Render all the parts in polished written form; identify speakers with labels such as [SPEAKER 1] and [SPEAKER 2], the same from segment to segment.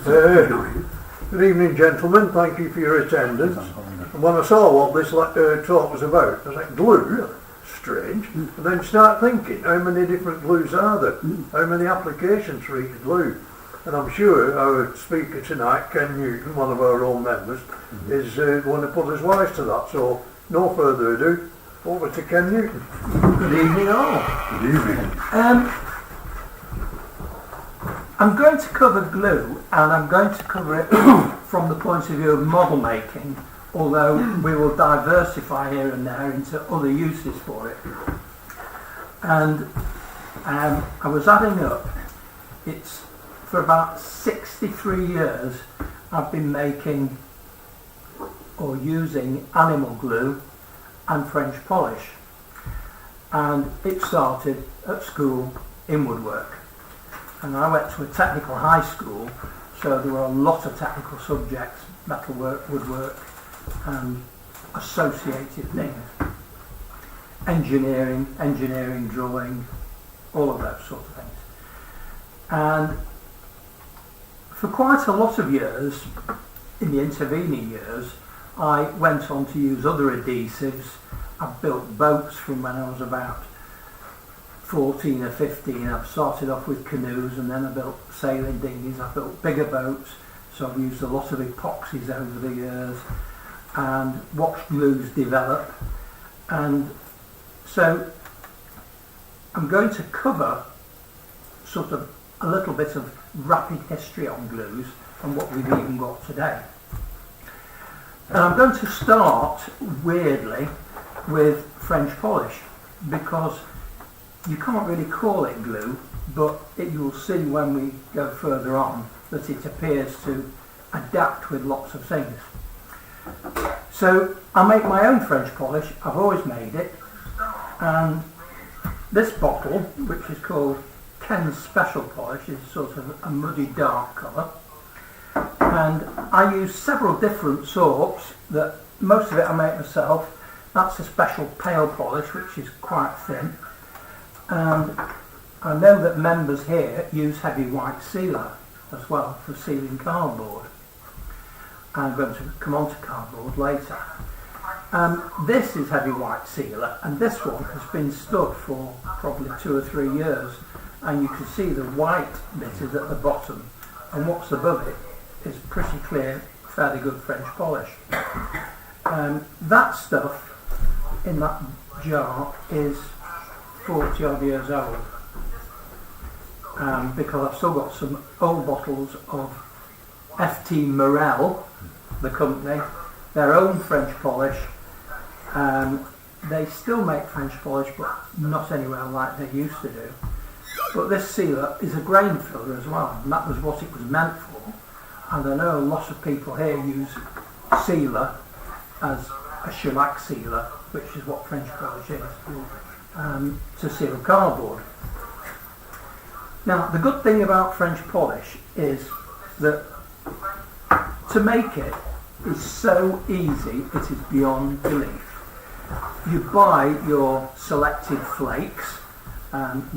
[SPEAKER 1] Good evening, gentlemen. Thank you for your attendance. And when I saw what this talk was about, I was like, glue? Strange. And then start thinking, how many different glues are there? How many applications for each glue? And I'm sure our speaker tonight, Ken Newton, one of our own members, is going to put us wise to that. So, no further ado, over to Ken Newton.
[SPEAKER 2] Good evening all.
[SPEAKER 3] Good evening.
[SPEAKER 2] I'm going to cover glue, and I'm going to cover it from the point of view of model making, although we will diversify here and there into other uses for it. And I was adding up, it's for about 63 years I've been making or using animal glue and French polish, and it started at school in woodwork. And I went to a technical high school, so there were a lot of technical subjects, metalwork, woodwork, and associated things. Engineering, drawing, all of those sorts of things. And for quite a lot of years, in the intervening years, I went on to use other adhesives. I built boats from when I was about 14 or 15. I've started off with canoes, and then I built sailing dinghies. I built bigger boats, so I've used a lot of epoxies over the years and watched glues develop. And so I'm going to cover sort of a little bit of rapid history on glues and what we've even got today. And I'm going to start, weirdly, with French polish, because you can't really call it glue, but you'll see when we go further on that it appears to adapt with lots of things. So I make my own French polish. I've always made it, and this bottle, which is called Ken's Special Polish, is sort of a muddy dark colour, and I use several different sorts. That most of it I make myself. That's a special pale polish, which is quite thin. And I know that members here use heavy white sealer as well for sealing cardboard. I'm going to come on to cardboard later. This is heavy white sealer, and this one has been stood for probably 2 or 3 years, and you can see the white bit is at the bottom, and what's above it is pretty clear, fairly good French polish. That stuff in that jar is 40 odd years old, because I've still got some old bottles of FT Morel, the company, their own French polish. They still make French polish, but not anywhere like they used to do. But this sealer is a grain filler as well, and that was what it was meant for. And I know a lot of people here use sealer as a shellac sealer, which is what French polish is, to seal cardboard. Now, the good thing about French polish is that to make it is so easy, it is beyond belief. You buy your selected flakes,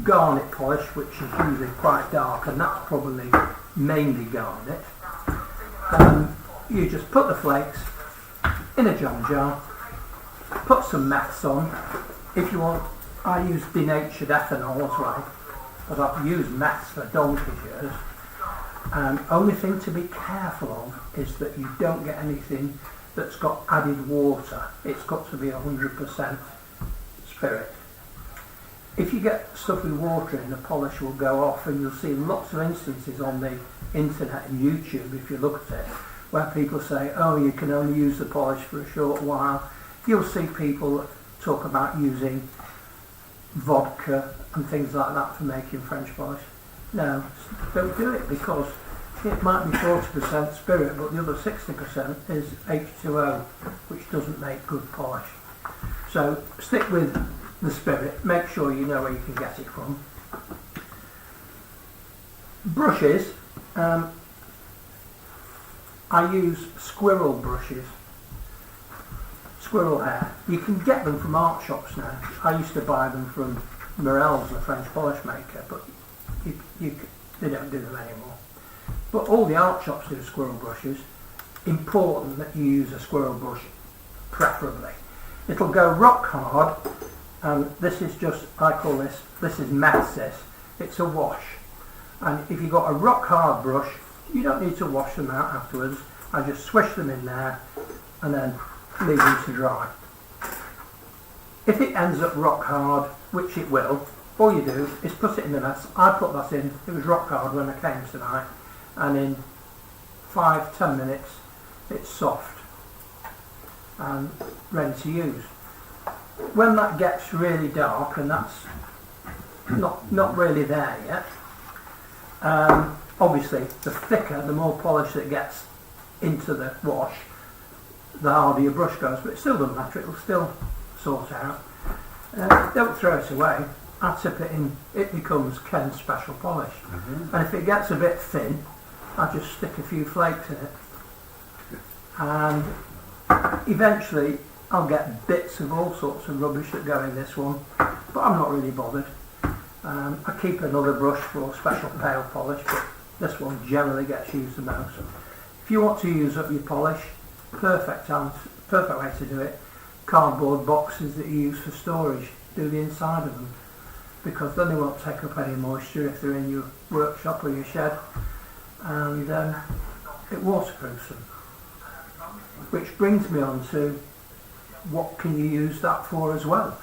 [SPEAKER 2] garnet polish, which is usually quite dark, and that's probably mainly garnet. You just put the flakes in a jam jar, put some meths on. If you want, I use denatured ethanol as well, but I've used meths for donkey's years. Only thing to be careful of is that you don't get anything that's got added water. It's got to be 100% spirit. If you get stuff with water in, the polish will go off, and you'll see lots of instances on the internet and YouTube, if you look at it, where people say, oh, you can only use the polish for a short while. You'll see people that talk about using vodka and things like that for making French polish. No, don't do it, because it might be 40% spirit, but the other 60% is H2O, which doesn't make good polish. So stick with the spirit, make sure you know where you can get it from. Brushes, I use squirrel brushes, squirrel hair. You can get them from art shops now. I used to buy them from Morel's, the French polish maker, but they don't do them anymore. but all the art shops do squirrel brushes. Important that you use a squirrel brush, preferably. It'll go rock hard, and this is just, I call this is mess this. It's a wash. And if you've got a rock hard brush, you don't need to wash them out afterwards. I just swish them in there and then leave them to dry. If it ends up rock hard, which it will, all you do is put it in the mess. I put that in, it was rock hard when I came tonight, and in 5-10 minutes it's soft and ready to use. When that gets really dark, and that's not really there yet, obviously the thicker, the more polish that gets into the wash, the harder your brush goes, but it still doesn't matter, it'll still sort out. Don't throw it away. I tip it in, it becomes Ken's special polish. And if it gets a bit thin, I just stick a few flakes in it. And eventually I'll get bits of all sorts of rubbish that go in this one, but I'm not really bothered. I keep another brush for special pale polish, but this one generally gets used the most. If you want to use up your polish, perfect way to do it. Cardboard boxes that you use for storage, do the inside of them, because then they won't take up any moisture if they're in your workshop or your shed, and it waterproofs them. Which brings me on to what can you use that for as well.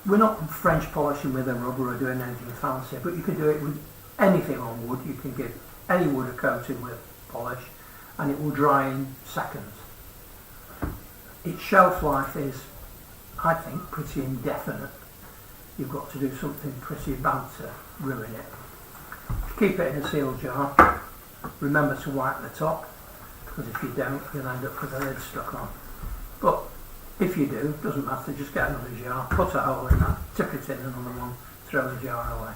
[SPEAKER 2] We're not French polishing with a rubber or doing anything fancy, but you can do it with anything on wood. You can give any wood a coating with polish and it will dry in seconds. Its shelf life is, I think, pretty indefinite. You've got to do something pretty bad to ruin it. Keep it in a sealed jar. Remember to wipe the top, because if you don't, you'll end up with the lid stuck on. But if you do, doesn't matter, just get another jar, put a hole in that, tip it in another one, throw the jar away.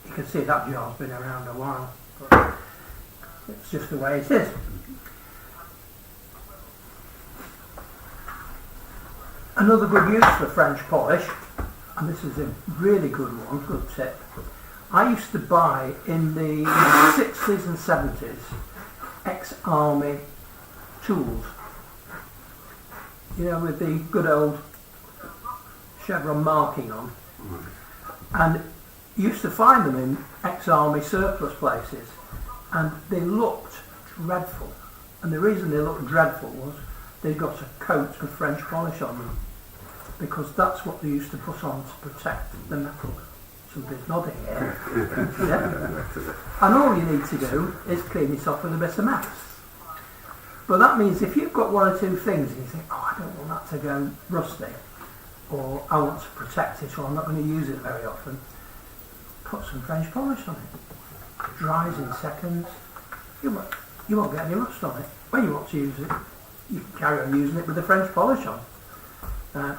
[SPEAKER 2] You can see that jar's been around a while, but it's just the way it is. Another good use for French polish, and this is a really good one, good tip. I used to buy in the 60s and 70s ex-army tools, you know, with the good old chevron marking on, and used to find them in ex-army surplus places, and they looked dreadful. And the reason they looked dreadful was they got a coat of French polish on them, because that's what they used to put on to protect the metal. Somebody's nodding here. Yeah. And all you need to do is clean it off with a bit of mess. But that means if you've got one or two things and you think, oh, I don't want that to go rusty, or I want to protect it, or I'm not going to use it very often, put some French polish on it. It dries in seconds. You won't get any rust on it. When you want to use it, you can carry on using it with the French polish on.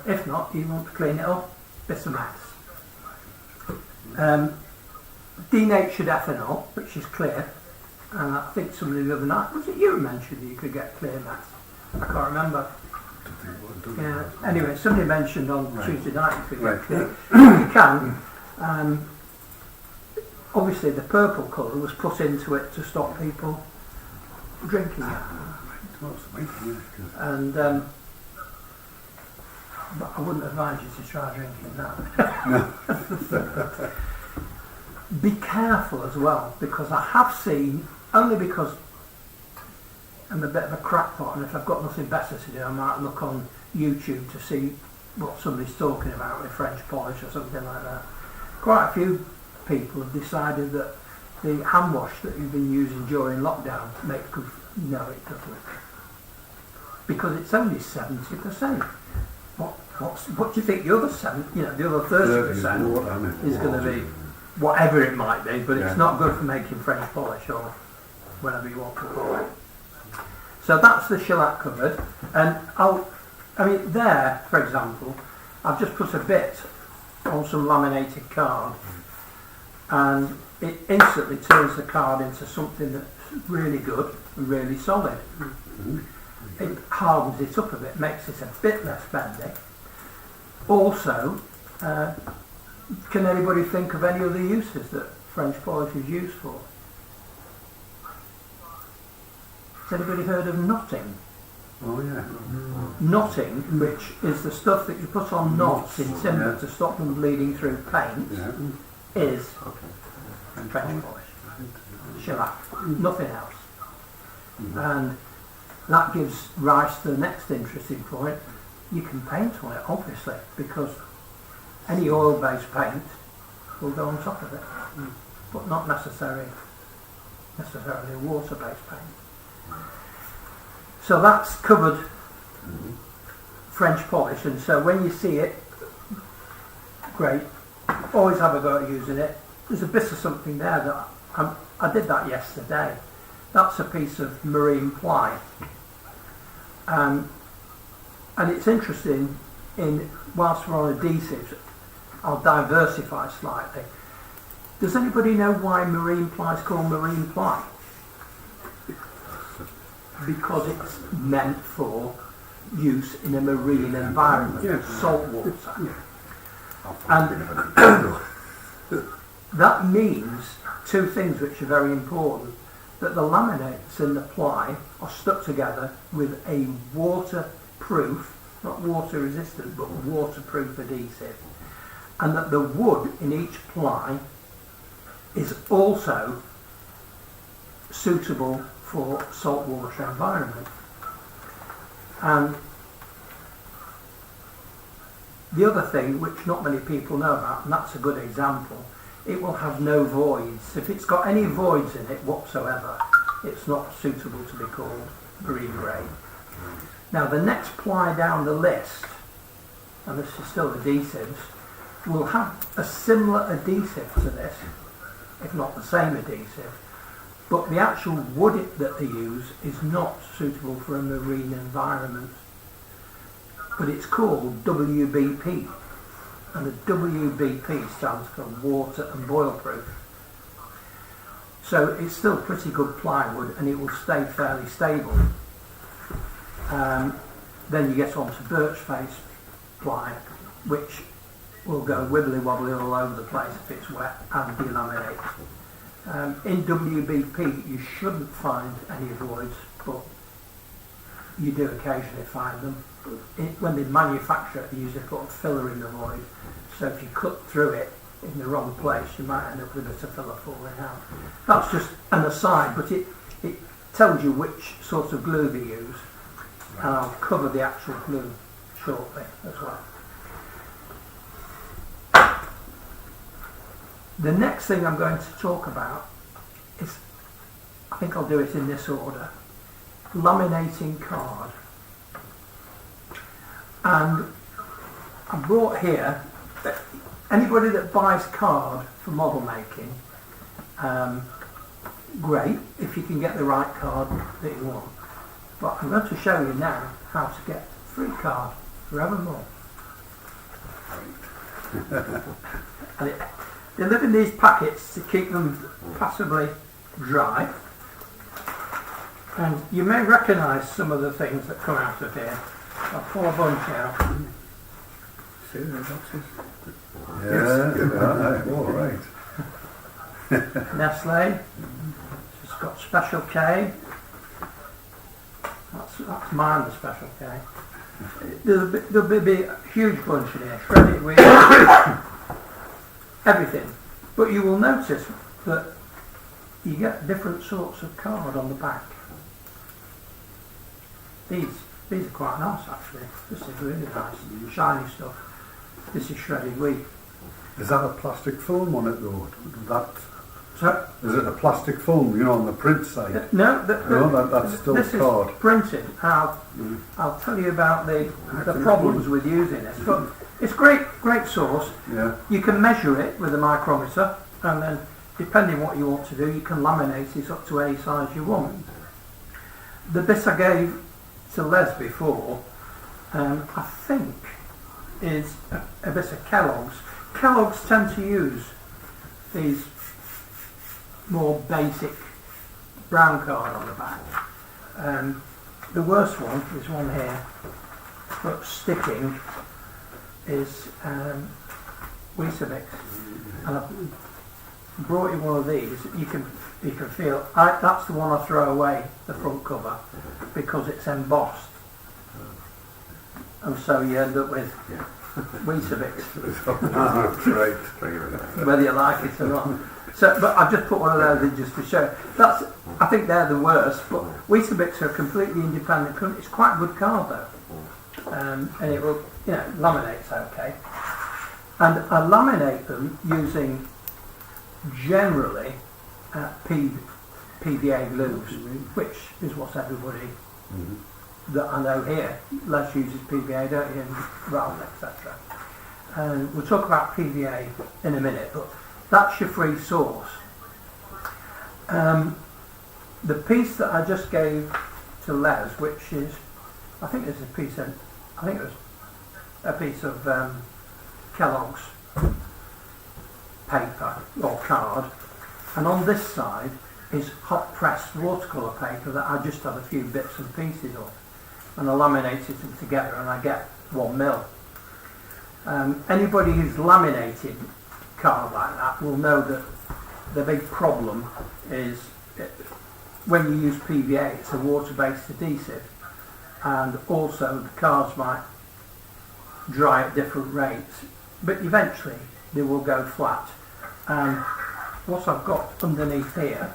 [SPEAKER 2] If not, you want to clean it up, bits of mess. Denatured ethanol, which is clear, and I think somebody the other night, was it you who mentioned that you could get clear mess? I can't remember. Yeah. Anyway, somebody mentioned on Tuesday night you could get clear. You can. Obviously the purple colour was put into it to stop people drinking it. And but I wouldn't advise you to try drinking that. Be careful as well, because I have seen, only because I'm a bit of a crackpot, and if I've got nothing better to do I might look on YouTube to see what somebody's talking about with French polish or something like that. Quite a few people have decided that the hand wash that you've been using during lockdown makes good. No, it doesn't, because it's only 70%. What do you think the other the other 30% is going to be? Whatever it might be, but it's not good for making French polish or whatever you want to call it. So that's the shellac cupboard, and there, for example, I've just put a bit on some laminated card, and it instantly turns the card into something that's really good and really solid. It hardens it up a bit, makes it a bit less bendy. Also, can anybody think of any other uses that French polish is used for. Has anybody heard of knotting?
[SPEAKER 3] Oh yeah.
[SPEAKER 2] Knotting, which is the stuff that you put on knots in timber to stop them bleeding through paint, is French polish. Shellac, nothing else. And that gives rise to the next interesting point. You can paint on it, obviously, because any oil-based paint will go on top of it, but not necessarily water-based paint. So that's covered French polish, and so when you see it, great, always have a go at using it. There's a bit of something there that I did that yesterday. That's a piece of marine ply. And it's interesting, whilst we're on adhesives, I'll diversify slightly. Does anybody know why marine ply is called marine ply? Because it's meant for use in a marine environment, salt water. And that means two things which are very important: that the laminates in the ply are stuck together with a waterproof, not water resistant, but waterproof adhesive, and that the wood in each ply is also suitable for saltwater environment. And the other thing which not many people know about, and that's a good example, it will have no voids. If it's got any voids in it whatsoever, it's not suitable to be called marine grade. Now the next ply down the list, and this is still adhesives, will have a similar adhesive to this, if not the same adhesive, but the actual wood that they use is not suitable for a marine environment. But it's called WBP, and the WBP stands for water and boil proof. So it's still pretty good plywood, and it will stay fairly stable. Then you get on to birch face ply, which will go wibbly wobbly all over the place if it's wet and delaminate. In WBP you shouldn't find any voids, but you do occasionally find them. When they manufacture it, they usually put a filler in the void, so if you cut through it in the wrong place you might end up with a bit of filler falling out. That's just an aside, but it tells you which sort of glue they use, and I'll cover the actual glue shortly as well. The next thing I'm going to talk about is, I think I'll do it in this order, laminating card. And I brought here, anybody that buys card for model making, great, if you can get the right card that you want. But I'm going to show you now how to get free card forevermore. And they live in these packets to keep them passably dry. And you may recognise some of the things that come out of here. I'll pull a bunch out.
[SPEAKER 3] See the boxes?
[SPEAKER 4] All right.
[SPEAKER 2] Nestle. It's got Special K. That's mine, the Special K. There'll be a huge bunch in here. Shredded wheat. Everything. But you will notice that you get different sorts of card on the back. These are quite nice actually. This is really nice, shiny stuff. This is shredded wheat.
[SPEAKER 3] Is that a plastic film on it though?
[SPEAKER 2] So,
[SPEAKER 3] Is it a plastic film, you know, on the print side?
[SPEAKER 2] no,
[SPEAKER 3] That's still
[SPEAKER 2] this
[SPEAKER 3] card.
[SPEAKER 2] is printed. I'll tell you about the problems with using this, but it's great source.
[SPEAKER 3] Yeah.
[SPEAKER 2] You can measure it with a micrometer, and then depending what you want to do, you can laminate it up to any size you want. The bit I gave to Les before, I think, is a bit of Kellogg's. Kellogg's tend to use these more basic brown card on the back. The worst one is one here, but sticking is Weetabix. And brought you one of these, you can feel, that's the one I throw away, the front cover, because it's embossed. And so you end up with Weetabix,
[SPEAKER 3] Right.
[SPEAKER 2] whether you like it or not. So, but I've just put one of those in just to show. I think they're the worst, but Weetabix are completely independent. It's quite a good card though. And it will, laminates okay. And I laminate them using generally PVA glues, which is what everybody that I know here, Les uses PVA, don't you, and Ralph, etc. And we'll talk about PVA in a minute, but that's your free source. The piece that I just gave to Les, which is, I think it was a piece of Kellogg's paper or card, and on this side is hot pressed watercolour paper that I just have a few bits and pieces of, and I laminated them together and I get 1 mil. Anybody who's laminated card like that will know that the big problem is when you use PVA, it's a water-based adhesive, and also the cards might dry at different rates, but eventually they will go flat. And what I've got underneath here,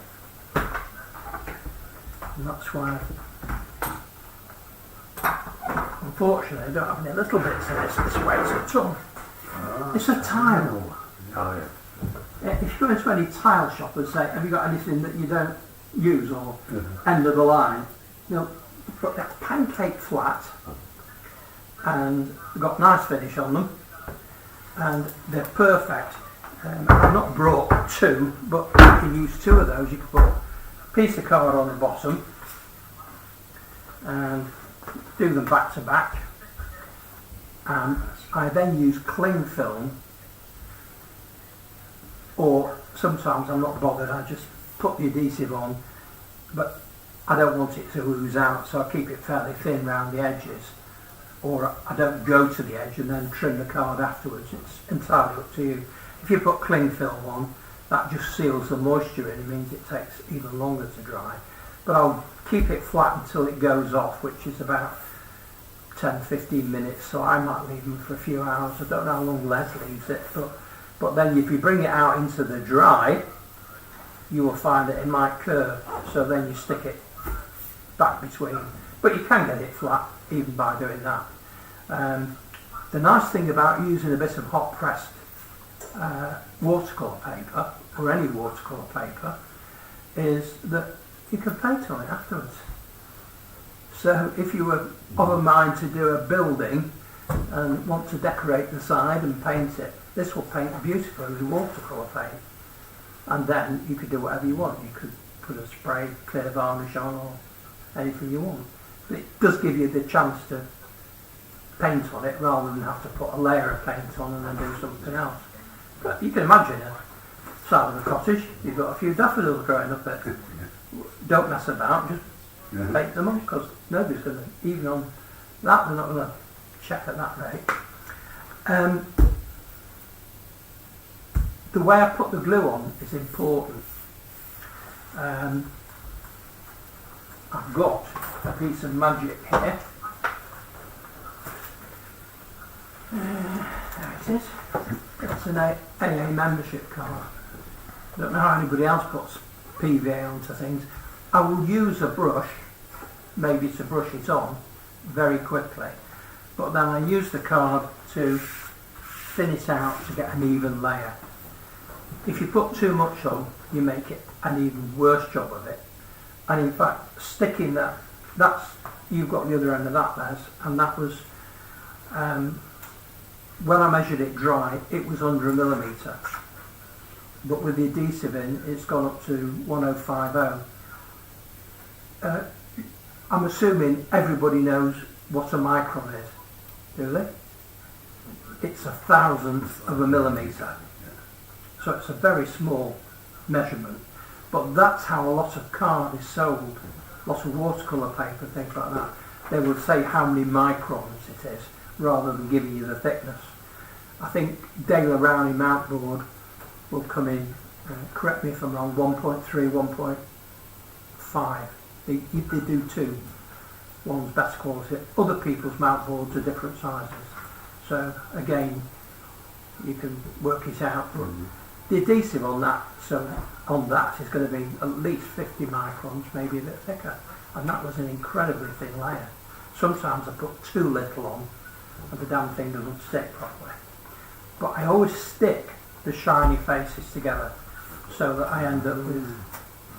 [SPEAKER 2] and that's why unfortunately I don't have any little bits of this weighs a ton. It's a tile. If you go into any tile shop and say, have you got anything that you don't use or end of the line, they'll put that pancake flat and they've got nice finish on them and they're perfect. I've not brought two, but you can use 2 of those. You can put a piece of card on the bottom and do them back to back, and I then use cling film, or sometimes I'm not bothered, I just put the adhesive on, but I don't want it to ooze out, so I keep it fairly thin around the edges, or I don't go to the edge and then trim the card afterwards. It's entirely up to you. If you put cling film on, that just seals the moisture in, it means it takes even longer to dry. But I'll keep it flat until it goes off, which is about 10-15 minutes, so I might leave them for a few hours. I don't know how long Les leaves it, but then if you bring it out into the dry, you will find that it might curve, so then you stick it back between. But you can get it flat even by doing that. The nice thing about using a bit of hot pressed watercolour paper, or any watercolour paper, is that you can paint on it afterwards. So if you were of a mind to do a building and want to decorate the side and paint it, this will paint beautifully with watercolour paint. And then you could do whatever you want. You could put a spray clear varnish on or anything you want. But it does give you the chance to paint on it rather than have to put a layer of paint on and then do something else. But you can imagine a side of a cottage, you've got a few daffodils growing up there. Don't mess about, just paint them on, because nobody's going to, even on that, they're not going to check at that rate. The way I put the glue on is important. I've got a piece of magic here. There it is. It's an AA membership card. I don't know how anybody else puts PVA onto things. I will use a brush, maybe to brush it on very quickly, but then I use the card to thin it out to get an even layer. If you put too much on, you make it an even worse job of it. And in fact, sticking that's, you've got the other end of that, Les, and that was, when I measured it dry, it was under 1 millimetre. But with the adhesive in, it's gone up to 1050. I'm assuming everybody knows what a micron is, do they? It's 1,000th of a millimetre. So it's a very small measurement. But that's how a lot of card is sold, lots of watercolour paper, things like that. They will say how many microns it is, rather than giving you the thickness. I think Dale Rowney Mountboard will come in correct me if I'm wrong, 1.3, 1.5. They do two. One's better quality. Other people's mount boards are different sizes. So again, you can work it out. But the adhesive on that is going to be at least 50 microns, maybe a bit thicker. And that was an incredibly thin layer. Sometimes I put too little on and the damn thing doesn't stick properly. But I always stick the shiny faces together so that I end up with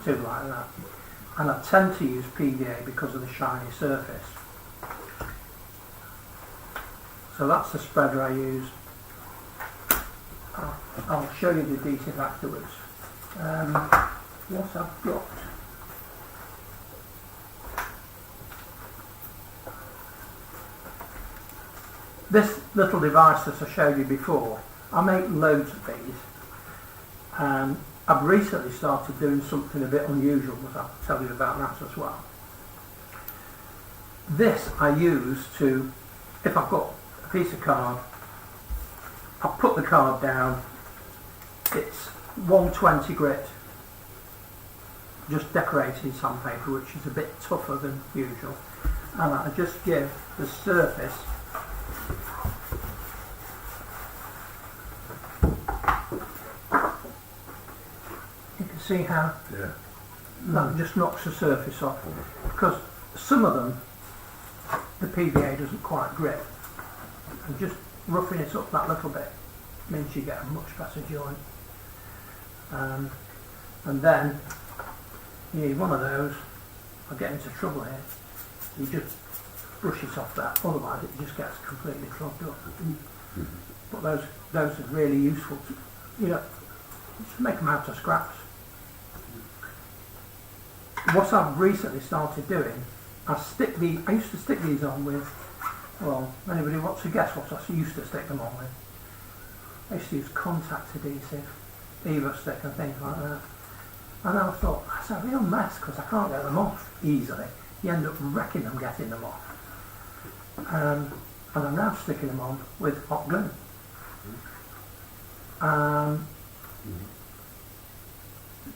[SPEAKER 2] two like that. And I tend to use PVA because of the shiny surface. So that's the spreader I use. I'll show you the adhesive afterwards. What I've got. This little device that I showed you before, I make loads of these, and I've recently started doing something a bit unusual, but I'll tell you about that as well. This I use to, if I've got a piece of card, I'll put the card down, it's 120 grit, just decorating sandpaper, which is a bit tougher than usual, and I just give the surface see how that just knocks the surface off, because some of them the PVA doesn't quite grip, and just roughing it up that little bit means you get a much better joint. And then you need one of those. I'll get into trouble here. You just brush it off that, otherwise it just gets completely clogged up. But those are really useful to, just make them out of scraps. What I've recently started doing, I used to stick these on with, well, anybody wants to guess what I used to stick them on with? I used to use contact adhesive, Evo stick and things like that. And I thought, that's a real mess because I can't get them off easily. You end up wrecking them getting them off. And I'm now sticking them on with hot glue.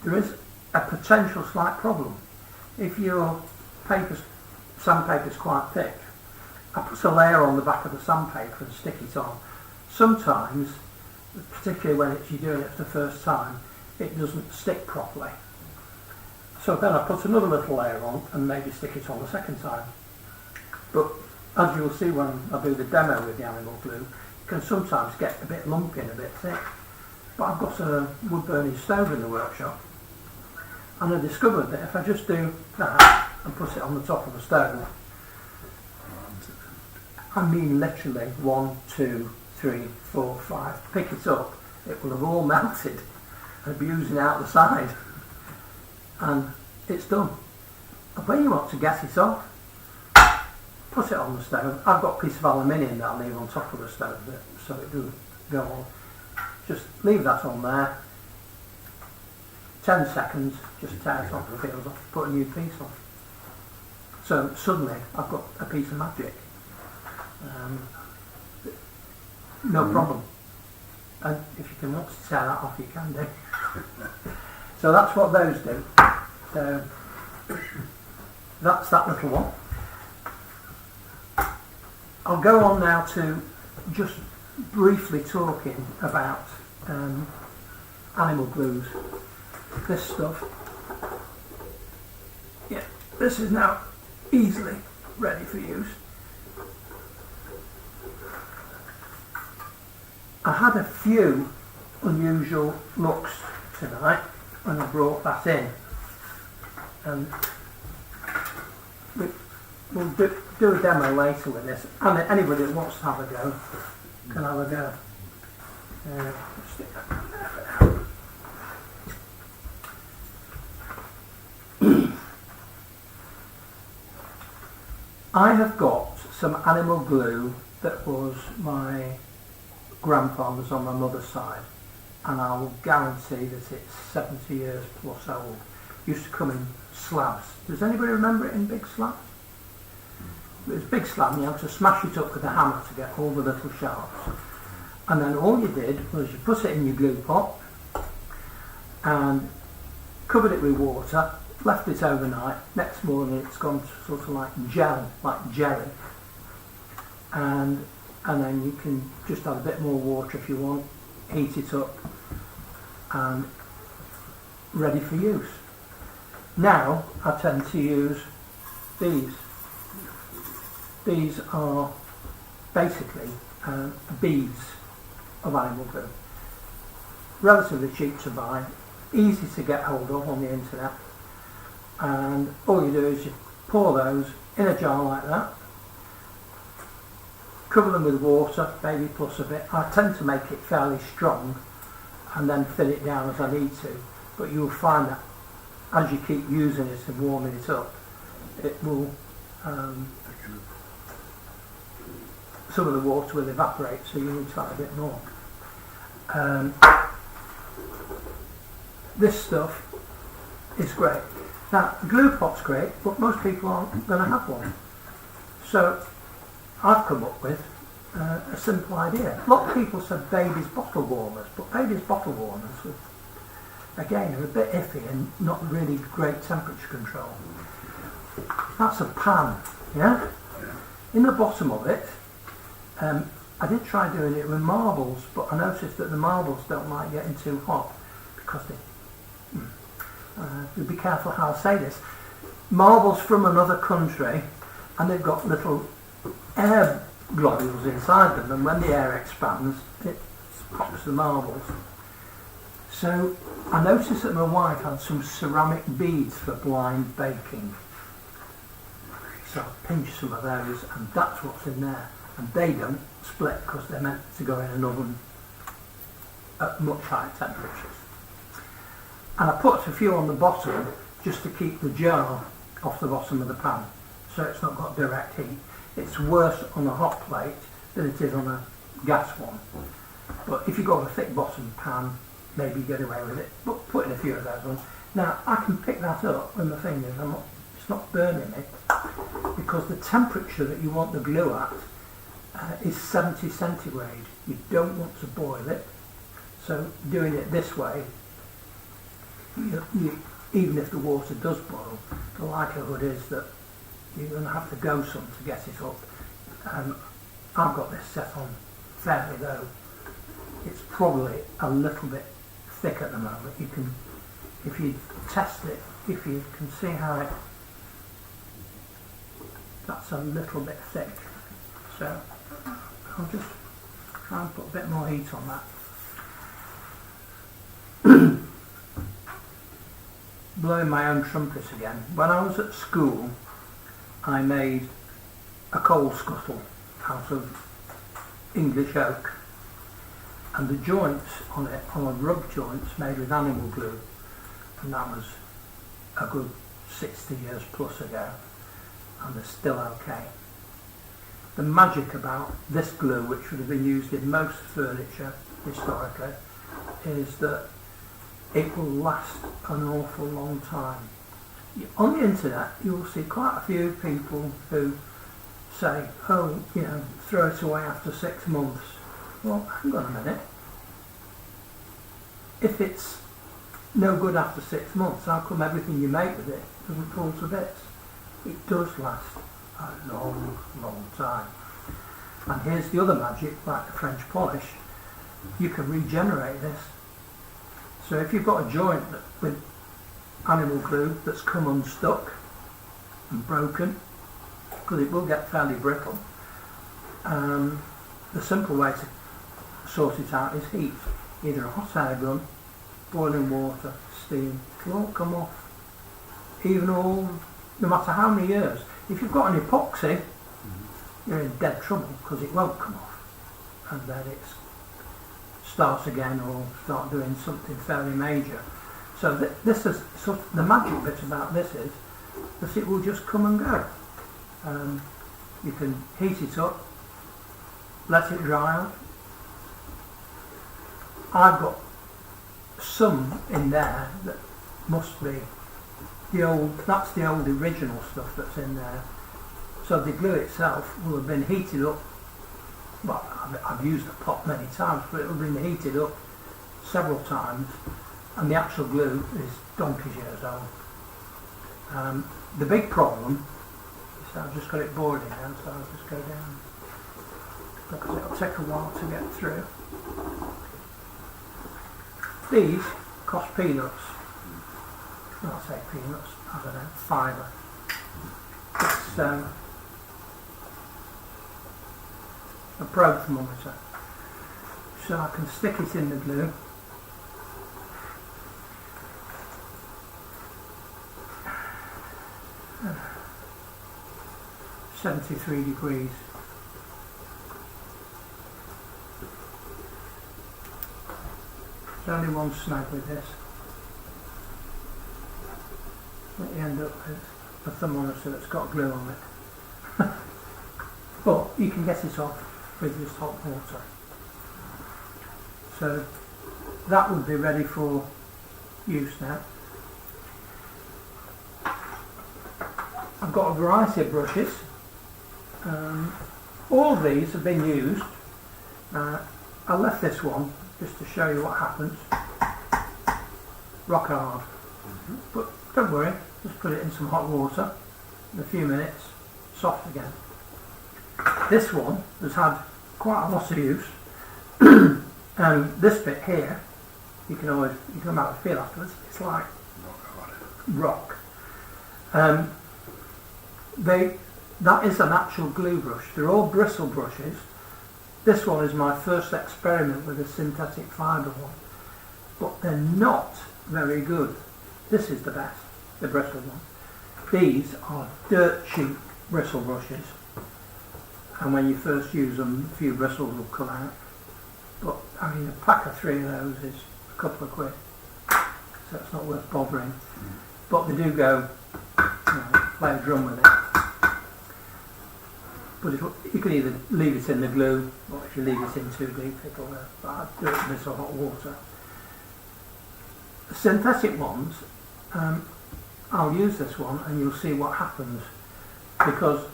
[SPEAKER 2] There is a potential slight problem. If your sandpaper is quite thick, I put a layer on the back of the sandpaper and stick it on. Sometimes, particularly when you're doing it for the first time, it doesn't stick properly. So then I put another little layer on and maybe stick it on the second time. But as you'll see when I do the demo with the animal glue, it can sometimes get a bit lumpy and a bit thick. But I've got a wood burning stove in the workshop, and I discovered that if I just do that and put it on the top of the stove, I mean literally 1, 2, 3, 4, 5, pick it up, it will have all melted and be oozing out the side, and it's done. And when you want to get it off, put it on the stove. I've got a piece of aluminium that I leave on top of the stove so it doesn't go on. Just leave that on there, 10 seconds, just tear it off, peels off, put a new piece on. So suddenly I've got a piece of magic. No problem. And if you can want to tear that off, you can do. So that's what those do. So that's that little one. I'll go on now to just briefly talking about animal glues. This stuff, this is now easily ready for use. I had a few unusual looks tonight when I brought that in, and we'll do a demo later with this, and anybody that wants to have a go can have a go. Stick that down there for now. I have got some animal glue that was my grandfather's on my mother's side, and I will guarantee that it's 70 years plus old. Used to come in slabs. Does anybody remember it in big slabs? It was a big slab and you had to smash it up with a hammer to get all the little sharps. And then all you did was you put it in your glue pot, and covered it with water, left it overnight. Next morning it's gone sort of like gel, like jelly, and then you can just add a bit more water if you want, heat it up, and ready for use. Now I tend to use these. These are basically beads of animal glue. Relatively cheap to buy, easy to get hold of on the internet, and all you do is you pour those in a jar like that, cover them with water, maybe plus a bit. I tend to make it fairly strong and then thin it down as I need to, but you'll find that as you keep using it and warming it up, it will some of the water will evaporate, so you need to add a bit more. This stuff is great. Now, the glue pot's great, but most people aren't going to have one. So, I've come up with a simple idea. A lot of people said baby's bottle warmers, but baby's bottle warmers, again, are a bit iffy and not really great temperature control. That's a pan, yeah? In the bottom of it, I did try doing it with marbles, but I noticed that the marbles don't like getting too hot because they... be careful how I say this. Marbles from another country, and they've got little air globules inside them, and when the air expands, it pops the marbles. So I noticed that my wife had some ceramic beads for blind baking. So I pinched some of those, and that's what's in there. And they don't split because they're meant to go in an oven at much higher temperatures. And I put a few on the bottom just to keep the jar off the bottom of the pan, so it's not got direct heat. It's worse on a hot plate than it is on a gas one. But if you've got a thick bottom pan, maybe you get away with it. But putting a few of those on. Now I can pick that up with my fingers. It's not burning me because the temperature that you want the glue at is 70 centigrade. You don't want to boil it. So doing it this way, even if the water does boil, the likelihood is that you're going to have to go some to get it up. I've got this set on fairly low. It's probably a little bit thick at the moment. You can, if you test it, if you can see how that's a little bit thick. So I'll just try and put a bit more heat on that. Blowing my own trumpet again. When I was at school, I made a coal scuttle out of English oak, and the joints on it are rub joints made with animal glue, and that was a good 60 years plus ago, and they're still okay. The magic about this glue, which would have been used in most furniture historically, is that it will last an awful long time. On the internet you will see quite a few people who say, oh, throw it away after 6 months. Well, hang on a minute. If it's no good after 6 months, how come everything you make with it doesn't fall to bits? It does last a long, long time. And here's the other magic, like the French polish. You can regenerate this. So if you've got a joint with animal glue that's come unstuck and broken, because it will get fairly brittle, the simple way to sort it out is heat. Either a hot air gun, boiling water, steam, it'll all come off. No matter how many years. If you've got an epoxy, you're in dead trouble because it won't come off. And then it starts again or start doing something fairly major. So this is sort of the magic bit about this is that it will just come and go. You can heat it up, let it dry out. I've got some in there that must be that's the old original stuff that's in there. So the glue itself will have been heated up. Well, I've used the pot many times, but it will have been heated up several times, and the actual glue is donkey's years old. The big problem is that I've just got it boarding now, so I'll just go down because it'll take a while to get through. These cost peanuts. Well, I say peanuts, I don't know, fibre. It's a probe thermometer. So I can stick it in the glue. Uh, 73 degrees. There's only one snag with this. What you end up with a thermometer that's got glue on it. But you can get it off with just hot water. So that would be ready for use now. I've got a variety of brushes. All of these have been used. I left this one just to show you what happens. Rock hard. But don't worry, just put it in some hot water. In a few minutes, soft again. This one has had quite a lot of use. This bit here, you can have a feel afterwards. It's like rock. That is an actual glue brush. They're all bristle brushes. This one is my first experiment with a synthetic fibre one, but they're not very good. This is the best, the bristle one. These are dirt cheap bristle brushes, and when you first use them, a few bristles will come out. But I mean, a pack of 3 of those is a couple of quid, so it's not worth bothering. But they do go, play a drum with it. But you can either leave it in the glue, or if you leave it in too deep, it'll do it in this hot water. The synthetic ones, I'll use this one and you'll see what happens, because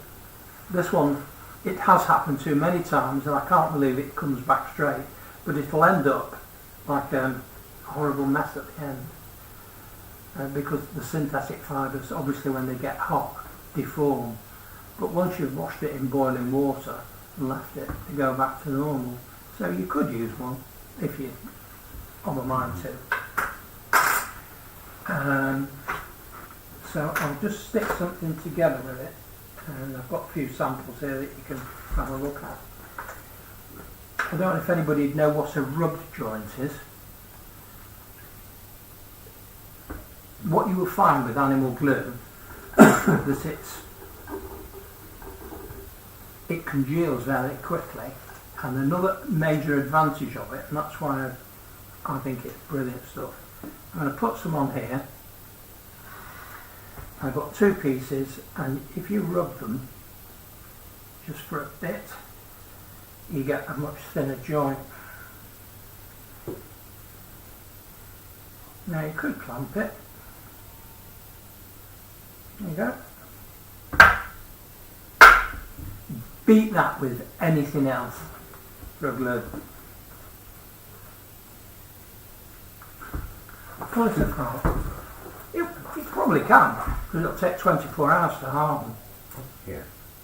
[SPEAKER 2] this one, it has happened to many times and I can't believe it comes back straight, but it'll end up like a horrible mess at the end, because the synthetic fibres, obviously when they get hot, deform. But once you've washed it in boiling water and left it, they go back to normal. So you could use one if you're on a mind to. So I'll just stick something together with it, and I've got a few samples here that you can have a look at. I don't know if anybody know what a rubbed joint is. What you will find with animal glue is that it congeals very quickly, and another major advantage of it, and that's why I think it's brilliant stuff. I'm going to put some on here. I've got 2 pieces, and if you rub them just for a bit, you get a much thinner joint. Now you could clamp it. There you go. Beat that with anything else for a glue. Pull it apart. You probably can, because it'll take 24 hours to harden.
[SPEAKER 3] Yeah.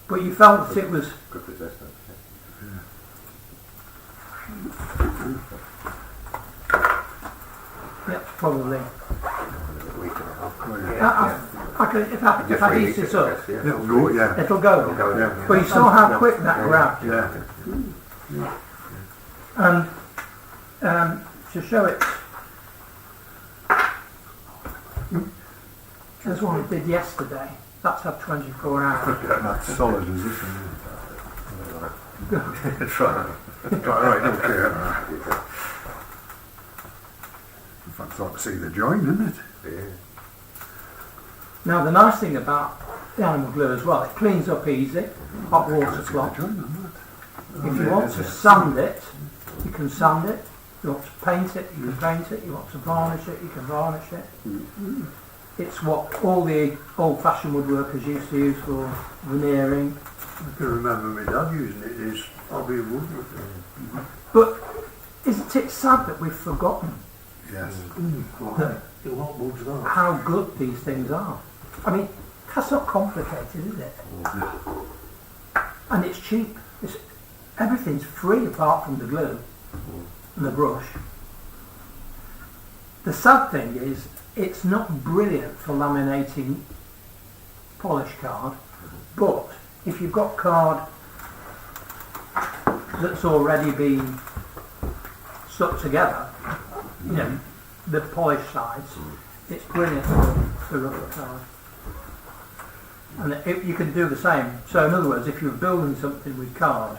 [SPEAKER 2] But you felt that it was...
[SPEAKER 3] Good resistance.
[SPEAKER 2] Yeah, probably.
[SPEAKER 3] Yeah.
[SPEAKER 2] If I heat this up,
[SPEAKER 1] It'll go, yeah.
[SPEAKER 2] it'll go.
[SPEAKER 1] Yeah.
[SPEAKER 2] But you saw how quick that grabbed.
[SPEAKER 1] Yeah.
[SPEAKER 2] And to show it, there's one I did yesterday. That's had 24 hours.
[SPEAKER 1] That's solid as this one.
[SPEAKER 3] That's right.
[SPEAKER 1] Right, okay. In fact, I'd like to see the joint, isn't it?
[SPEAKER 3] Yeah.
[SPEAKER 2] Now the nice thing about the animal glue as well, it cleans up easy, hot water cloth. If you want to sand it, you can sand it. If you want to paint it, you can paint it. You want to varnish it, you can varnish it. It's what all the old-fashioned woodworkers used to use for veneering.
[SPEAKER 1] I can remember my dad using it in his hobby of woodworking.
[SPEAKER 2] But isn't it sad that we've forgotten
[SPEAKER 3] Yes.
[SPEAKER 4] It won't budge that.
[SPEAKER 2] how good these things are. I mean, that's not complicated, is it? And it's cheap. Everything's free apart from the glue and the brush. The sad thing is, it's not brilliant for laminating polish card, but if you've got card that's already been stuck together, you know, the polished sides, it's brilliant for rougher card. And you can do the same. So in other words, if you're building something with card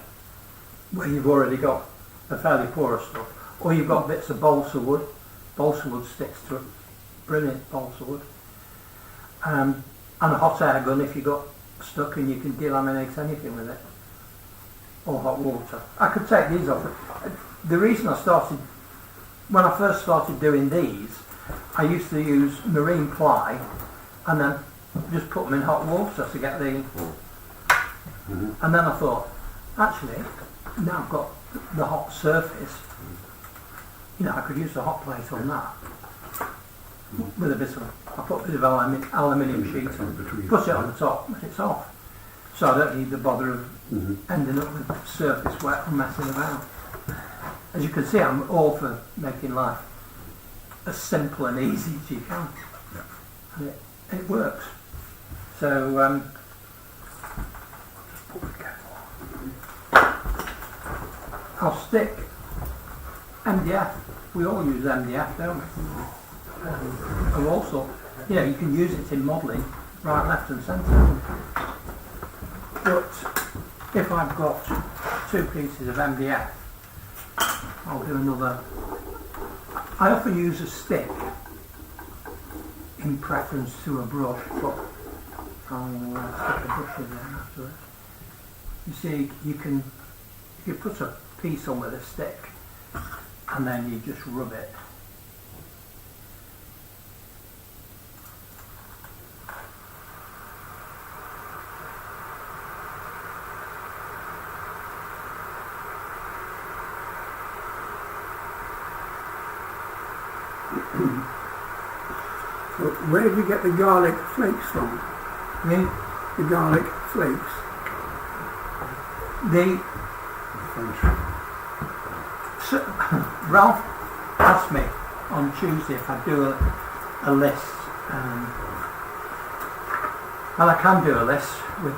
[SPEAKER 2] where you've already got a fairly porous stuff, or you've got bits of balsa wood sticks to it, brilliant balsa wood, and a hot air gun if you got stuck and you can delaminate anything with it, or hot water. I could take these off. The reason when I first started doing these, I used to use marine ply and then just put them in hot water to get the... And then I thought, actually, now I've got the hot surface, you know, I could use the hot plate on that with a bit of... I put a bit of aluminium sheet on, put it on the top, and it's off. So I don't need the bother of ending up with the surface wet and messing about. As you can see, I'm all for making life as simple and easy as you can. And it works. So, I'll stick MDF. We all use MDF, don't we? And also, you know, you can use it in modelling, right, left and centre. But if I've got 2 pieces of MDF, I'll do another. I often use a stick in preference to a brush, but I'll stick a brush in there afterwards. You see, if you put a piece on with a stick and then you just rub it,
[SPEAKER 5] So where do you get the garlic flakes from? The garlic flakes.
[SPEAKER 2] Ralph asked me on Tuesday if I'd do a list, and I can do a list with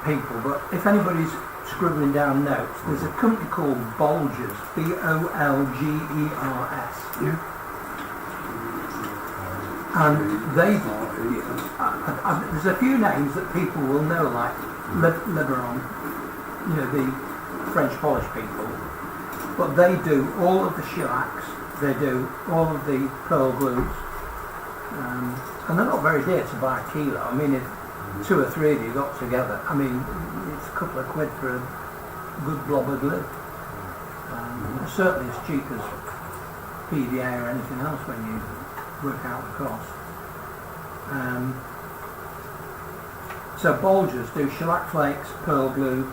[SPEAKER 2] people, but if anybody's scribbling down notes, there's a company called Bolgers, Bolgers.
[SPEAKER 5] Yeah.
[SPEAKER 2] And there's a few names that people will know, like Liberon, you know, the French polish people, but they do all of the shellacs, they do all of the pearl glues, and they're not very dear to buy a kilo. I mean, if 2 or 3 of you got together, I mean, it's a couple of quid for a good blob of glue. It's certainly as cheap as PVA or anything else when you work out the cost. So Bolgers do shellac flakes, pearl glue.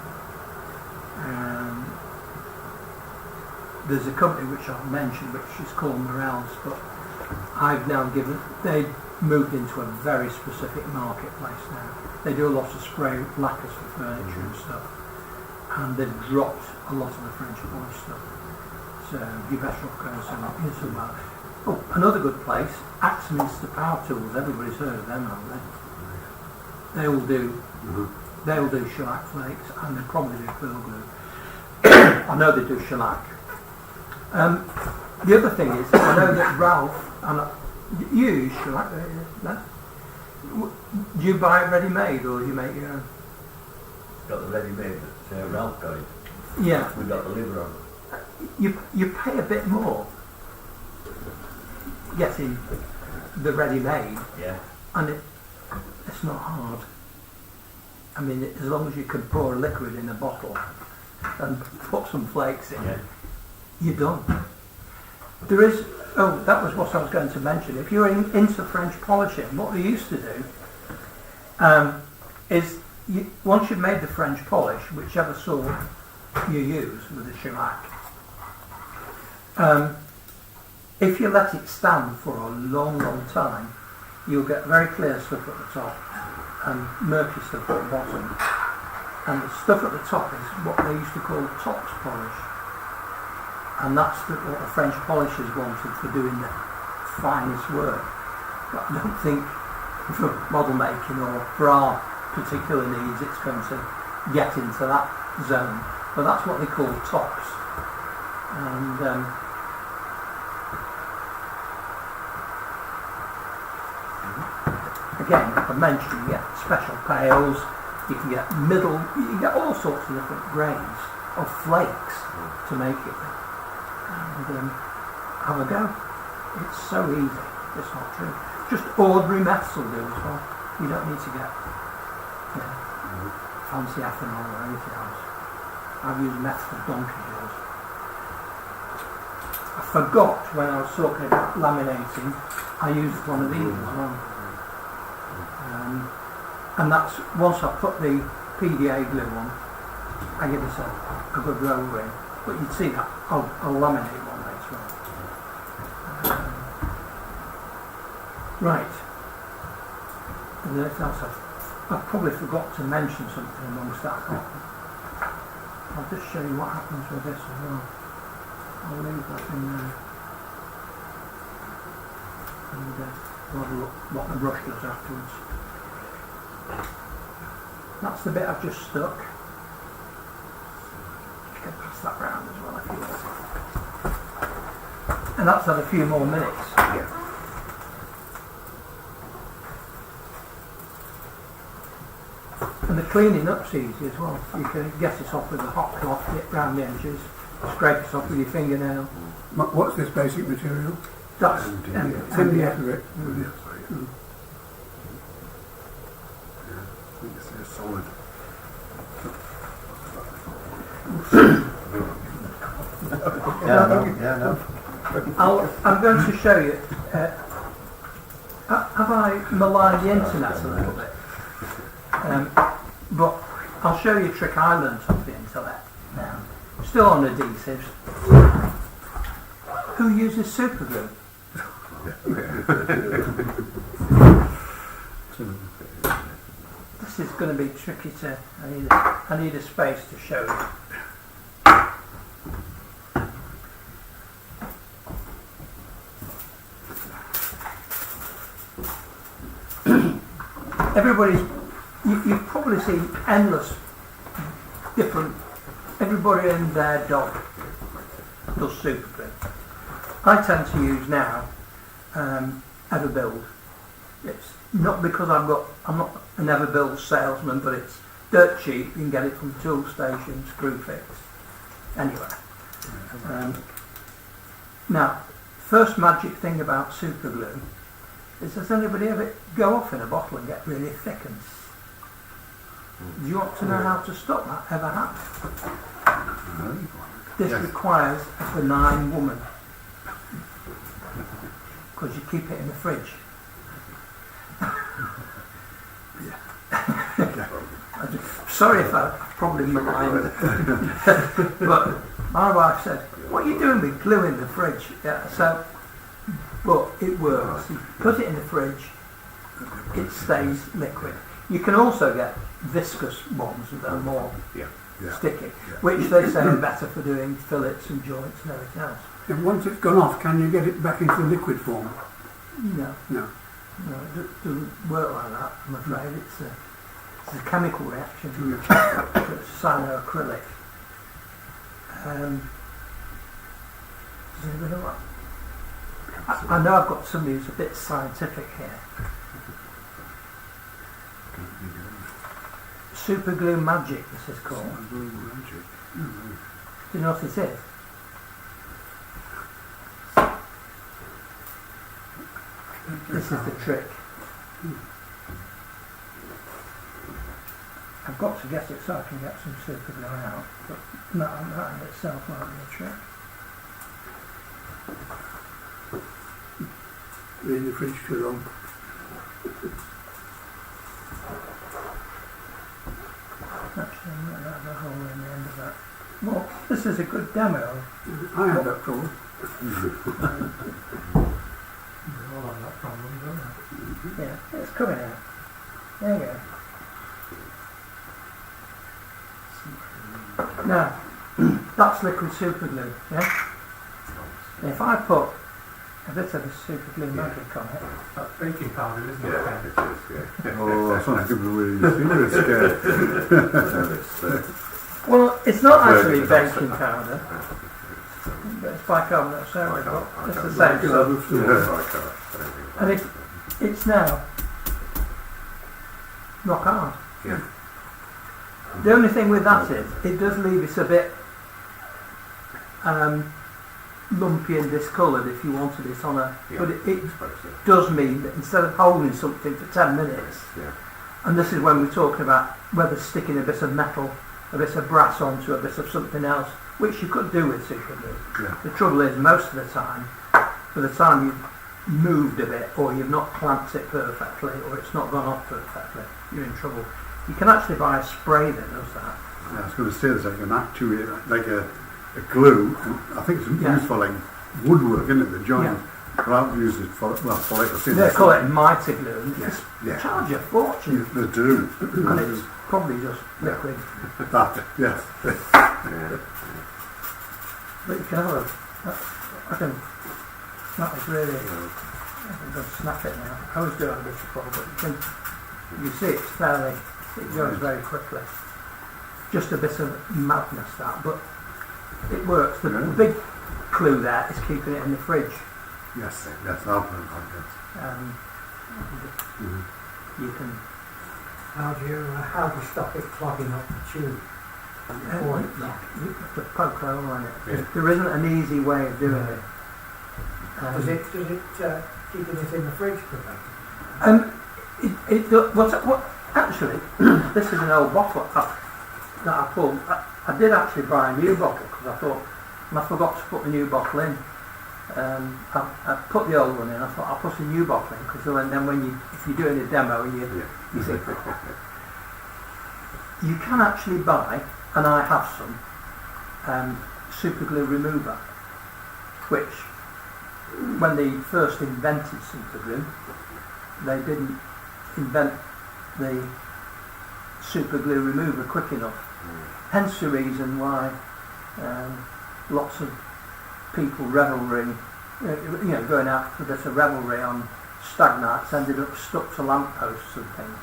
[SPEAKER 2] There's a company which I'll mention which is called Morels, but I've now they moved into a very specific marketplace now. They do a lot of spray lacquers for furniture and stuff, and they've dropped a lot of the French polish stuff. So you better off going somewhere. Oh, another good place, Axminster Power Tools. Everybody's heard of them, haven't they? They'll do shellac flakes, and they probably do pearl glue. I know they do shellac. The other thing is, I know that Ralph, and you use shellac, no? Do you buy it ready-made, or do you make your own?
[SPEAKER 6] Got the ready-made that Ralph got it.
[SPEAKER 2] Yeah.
[SPEAKER 6] We got the liver on.
[SPEAKER 2] You pay a bit more getting the ready-made,
[SPEAKER 6] Yeah.
[SPEAKER 2] and it's not hard. I mean, as long as you can pour a liquid in a bottle and put some flakes in, you're done. There is, that was what I was going to mention. If you're into French polishing, what they used to do is, once you've made the French polish, whichever sort you use with the shellac, If you let it stand for a long, long time, you'll get very clear stuff at the top and murky stuff at the bottom. And the stuff at the top is what they used to call tops polish. And that's what the French polishers wanted for doing the finest work. But I don't think for model making or for our particular needs it's going to get into that zone. But that's what they call tops. And again, I mentioned you get special pails, you can get middle, you can get all sorts of different grades of flakes to make it. And have a go. It's so easy. It's not true. Just ordinary meths will do as well. You don't need to get fancy ethanol or anything else. I've used meths for donkey years. I forgot when I was talking about laminating, I used one of these as well. And that's, once I put the PDA glue on, I give this a good roll in. But you'd see that I'll laminate one later on. Right. And then else I've probably forgot to mention something amongst that. I'll just show you what happens with this as well. I'll leave that in there. And we'll have a look what the brush does afterwards. That's the bit I've just stuck. You can pass that round as well if you want. And that's had a few more minutes.
[SPEAKER 3] Yeah.
[SPEAKER 2] And the cleaning up's easy as well. You can get it off with a hot cloth, get round the edges, scrape it off with your fingernail.
[SPEAKER 5] What's this basic material?
[SPEAKER 2] That's
[SPEAKER 5] MDF.
[SPEAKER 3] It's solid.
[SPEAKER 2] I'm going to show you. Have I maligned the internet a little bit? But I'll show you a trick I learned off the internet now. Still on adhesives. Who uses super glue? This is going to be tricky to. I need a space to show you. You've probably seen endless different. Everybody and their dog does super glue. I tend to use now Everbuild. It's not because I'm not an Everbuild salesman, but it's dirt cheap. You can get it from Toolstation, Screwfix, anywhere. Now, first magic thing about super glue is, does anybody ever go off in a bottle and get really thick? And do you want to know how to stop that ever happening? This requires a benign woman, because you keep it in the fridge. Sorry if I probably maligned, but my wife said, "What are you doing with glue in the fridge?" Yeah, so, but it works. You put it in the fridge, it stays liquid. You can also get viscous ones that are more sticky, which they say are better for doing fillets and joints and everything else.
[SPEAKER 5] And once it's gone off, can you get it back into liquid form?
[SPEAKER 2] No,
[SPEAKER 5] No.
[SPEAKER 2] it doesn't work like that, I'm afraid. It's a chemical reaction. It's cyanoacrylic. Does anybody know what? I know I've got somebody who's a bit scientific here. Super glue magic, this is called. Do you know what it is? This is the trick. I've got to get it so I can get some super glue out, but that in itself might be a trick.
[SPEAKER 5] We're in the fridge too long.
[SPEAKER 2] Actually, I might have a hole in the end of that. Well, this is a good demo.
[SPEAKER 5] I had that trouble.
[SPEAKER 2] all have that problem, don't they? Yeah, it's coming out. There you go. Now, that's liquid super glue, yeah? And if I put a bit of a super glue magic on it,
[SPEAKER 4] That's baking powder, isn't it?
[SPEAKER 3] Yeah, it is, yeah.
[SPEAKER 5] Oh, that's not giving away your secret, scared.
[SPEAKER 2] well, it's not
[SPEAKER 3] I've heard
[SPEAKER 2] actually
[SPEAKER 3] of it,
[SPEAKER 2] baking powder, but it's bicarbonate of sodium. It's the same stuff.
[SPEAKER 3] Yeah.
[SPEAKER 2] And it's now rock hard.
[SPEAKER 3] Yeah.
[SPEAKER 2] The only thing with that is, it does leave it a bit lumpy and discoloured if you wanted it on a...
[SPEAKER 3] Yeah,
[SPEAKER 2] but it
[SPEAKER 3] I suppose so.
[SPEAKER 2] does mean that instead of holding something for 10 minutes,
[SPEAKER 3] Yeah.
[SPEAKER 2] and this is when we're talking about whether sticking a bit of metal, a bit of brass onto a bit of something else, which you could do with super glue.
[SPEAKER 5] Yeah.
[SPEAKER 2] The trouble is, most of the time, by the time you've moved a bit, or you've not clamped it perfectly, or it's not gone off perfectly, you're in trouble. You can actually buy a spray that does that.
[SPEAKER 5] Yeah, I was going to say there's like an actuator, like a glue, and I think it's
[SPEAKER 2] Yeah.
[SPEAKER 5] used for like woodwork, isn't it? The joint.
[SPEAKER 2] Yeah.
[SPEAKER 5] But I've used it for, well, for like I say,
[SPEAKER 2] They call it mighty glue, and
[SPEAKER 5] Yes,
[SPEAKER 2] they
[SPEAKER 5] yeah.
[SPEAKER 2] charge you a fortune,
[SPEAKER 5] They do.
[SPEAKER 2] and it's probably just liquid.
[SPEAKER 5] That, yes.
[SPEAKER 3] Yeah.
[SPEAKER 2] But you can have I can, that was really, I can go snap it now. I was doing a bit before, but you see it's fairly, it goes very quickly. Just a bit of madness that, but it works. The big clue there is keeping it in the fridge.
[SPEAKER 5] Yes, yes, I've heard that,
[SPEAKER 2] You can,
[SPEAKER 7] How do you stop it clogging up the tube?
[SPEAKER 2] you put poke hole on it.
[SPEAKER 3] Yeah.
[SPEAKER 2] There isn't an easy way of doing it.
[SPEAKER 7] Does it keeping it in the fridge prevent
[SPEAKER 2] What actually, this is an old bottle that I pulled. I did actually buy a new bottle because I thought, and I forgot to put the new bottle in. I put the old one in. I thought I'll put a new bottle in because then if you're doing a demo, you think you can actually buy, and I have some super glue remover, which when they first invented super glue, they didn't invent the super glue remover quick enough. Hence the reason why lots of people revelry, going out for this revelry on stag nights ended up stuck to lampposts and things.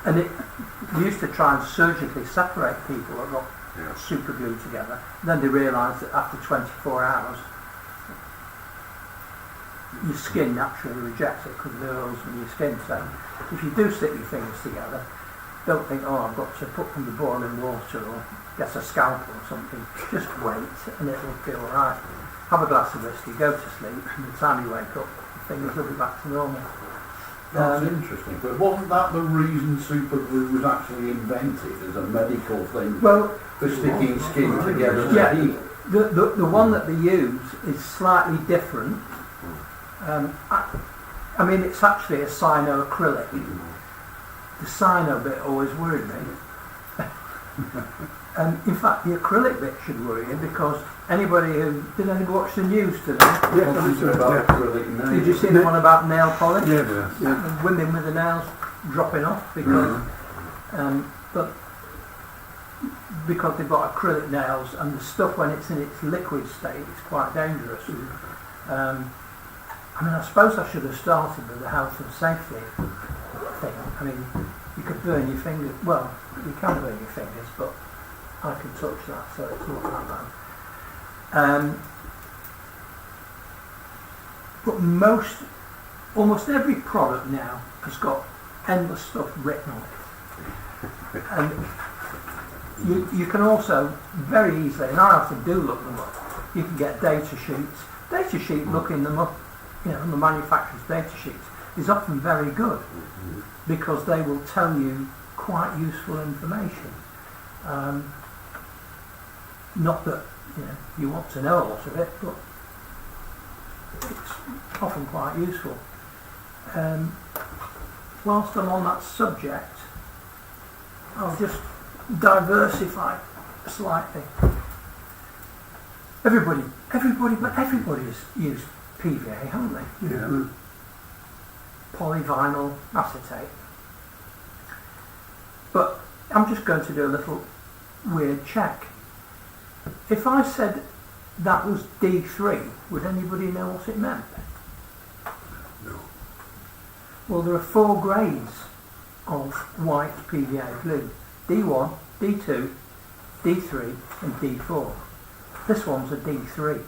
[SPEAKER 2] And they used to try and surgically separate people that got super glued together. Then they realised that after 24 hours, your skin naturally rejects it because of the oils in your skin. So if you do stick your fingers together, don't think, oh, I've got to put them in boiling water or get a scalpel or something. Just wait and it will feel alright. Have a glass of whiskey, go to sleep, and by the time you wake up, your fingers will be back to normal.
[SPEAKER 8] That's interesting, but wasn't that the reason super glue was actually invented as a medical thing?
[SPEAKER 2] Well,
[SPEAKER 8] for sticking skin together to
[SPEAKER 2] yeah,
[SPEAKER 8] heal?
[SPEAKER 2] the one that they use is slightly different. I mean, it's actually a cyanoacrylic. The cyano bit always worried me. In fact, the acrylic bit should worry you because did anybody watch the news today?
[SPEAKER 5] Yes,
[SPEAKER 8] What was it about acrylic nails?
[SPEAKER 2] Did you see the one about nail polish?
[SPEAKER 5] yeah.
[SPEAKER 2] And women with the nails dropping off because, because they've got acrylic nails and the stuff when it's in its liquid state is quite dangerous. I suppose I should have started with the health and safety thing. I mean, you could burn your fingers. Well, you can burn your fingers, but I can touch that, so it's not that bad. But almost every product now has got endless stuff written on it. And you can also very easily, and I often do look them up, you can get data sheets. Data sheet looking them up, the manufacturer's data sheets is often very good because they will tell you quite useful information. Not that you want to know a lot of it, but it's often quite useful. Whilst I'm on that subject, I'll just diversify slightly. everybody has used PVA, haven't they?
[SPEAKER 8] Yeah.
[SPEAKER 2] Polyvinyl acetate. But I'm just going to do a little weird check. If I said that was D3, would anybody know what it meant?
[SPEAKER 3] No.
[SPEAKER 2] Well, there are 4 grades of white PVA glue. D1, D2, D3 and D4. This one's a D3.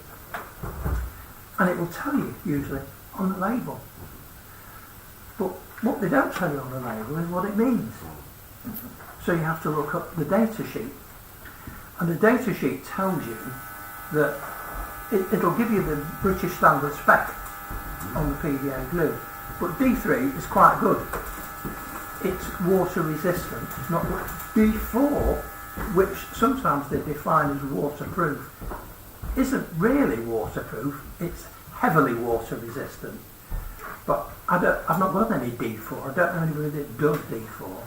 [SPEAKER 2] And it will tell you, usually, on the label. But what they don't tell you on the label is what it means. So you have to look up the data sheet. And the data sheet tells you that it'll give you the British standard spec on the PVA glue. But D3 is quite good. It's water resistant. It's not D4, which sometimes they define as waterproof, isn't really waterproof. It's heavily water resistant. But I've not got any D4. I don't know anybody that does D4.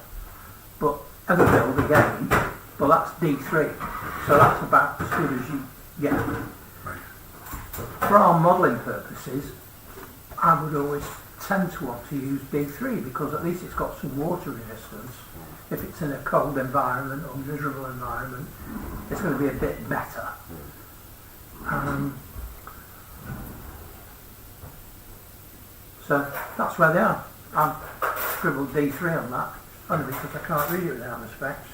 [SPEAKER 2] But as a build again, well, that's D3. So that's about as good as you get. For our modelling purposes, I would always tend to want to use D3 because at least it's got some water resistance. If it's in a cold environment or miserable environment, it's going to be a bit better. So that's where they are. I've scribbled D3 on that, only because I can't read it without the specs.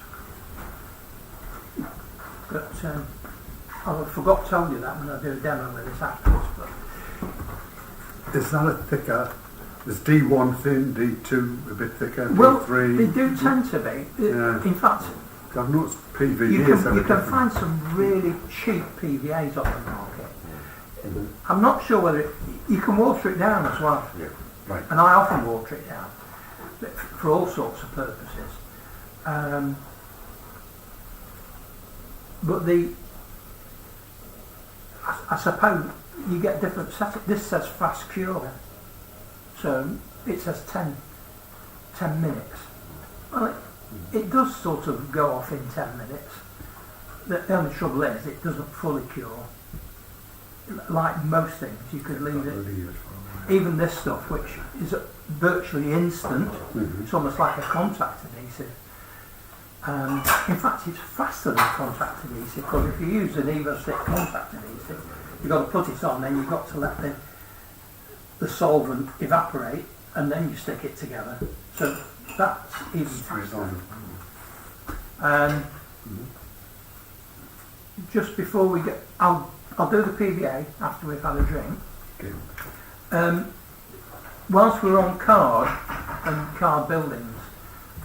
[SPEAKER 2] But I forgot to tell you that when I do a demo with this afterwards. But
[SPEAKER 9] Is that a thicker? Is D1 thin, D2 a bit thicker,
[SPEAKER 2] well,
[SPEAKER 9] D3?
[SPEAKER 2] they do tend to be.
[SPEAKER 9] Yeah.
[SPEAKER 2] In fact,
[SPEAKER 9] I've noticed PVD
[SPEAKER 2] you
[SPEAKER 9] is
[SPEAKER 2] can find some really cheap PVAs on the market. I'm not sure whether you can water it down as well.
[SPEAKER 3] Yeah.
[SPEAKER 9] Right.
[SPEAKER 2] And I often water it down for all sorts of purposes. But I suppose you get different settings. This says fast cure, so it says 10 minutes. Well, it does sort of go off in 10 minutes. The only trouble is it doesn't fully cure. Like most things, you could leave it. Even this stuff, which is virtually instant, it's almost like a contact adhesive. In fact, it's faster than contact adhesive because if you use an EvoStick contact adhesive, you've got to put it on, then you've got to let the solvent evaporate, and then you stick it together. So that's even faster. Just before we get, I'll do the PVA after we've had a drink.
[SPEAKER 9] Okay.
[SPEAKER 2] Whilst we're on card and card buildings,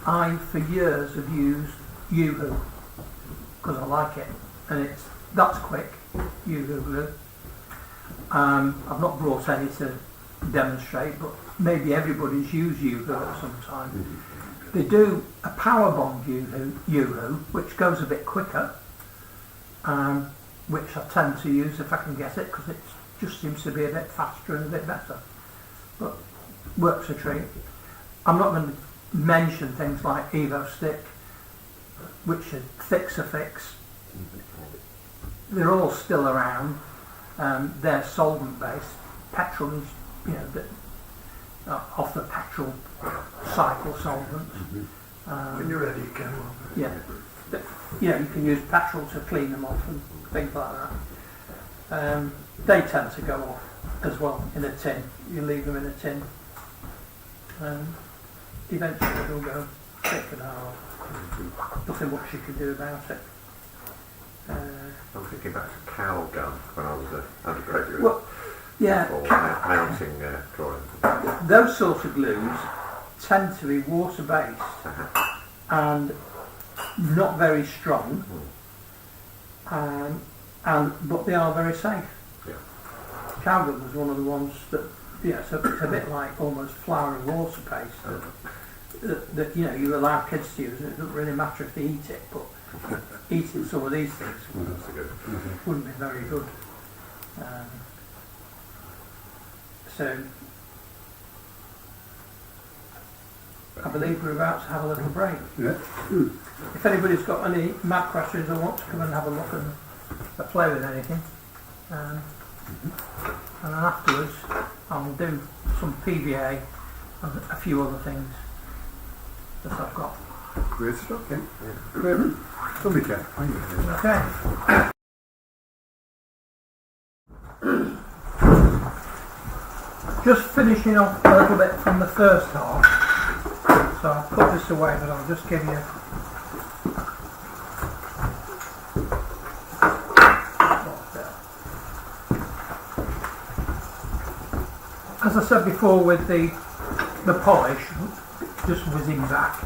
[SPEAKER 2] I for years have used Yoo-hoo because I like it, and that's quick. Yoo-hoo glue. I've not brought any to demonstrate, but maybe everybody's used Yoo-hoo at some time. They do a power bond Yoo-hoo, which goes a bit quicker, which I tend to use if I can get it because it just seems to be a bit faster and a bit better. But works a treat. I'm not going to mention things like EvoStick, which are Fix-A-Fix. They're all still around. They're solvent based. Petrol is, off the petrol cycle solvents.
[SPEAKER 1] When you're ready, you can.
[SPEAKER 2] Yeah. But, you can use petrol to clean them off and things like that. They tend to go off as well in a tin. You leave them in a tin. Eventually they'll go thick and hard. Nothing much you can do about it.
[SPEAKER 3] I'm thinking back to cow gun when I was an undergraduate.
[SPEAKER 2] Well, yeah.
[SPEAKER 3] Or mounting drawings.
[SPEAKER 2] Those sorts of glues tend to be water based and not very strong, but they are very safe.
[SPEAKER 3] Yeah.
[SPEAKER 2] Cow gun was one of the ones that, so it's a bit like almost flour and water paste that you allow kids to use. It doesn't really matter if they eat it, but eating some of these things wouldn't be very good. So I believe we're about to have a little break.
[SPEAKER 9] Yeah.
[SPEAKER 2] If anybody's got any mad questions or wants to come and have a look and play with anything, And then afterwards I'll do some PVA and a few other things that I've got.
[SPEAKER 9] Great stuff, yeah. Great. Somebody can.
[SPEAKER 2] Okay. Just finishing off a little bit from the first half. So I'll put this away, but I'll just give you as I said before with the polish, just whizzing back,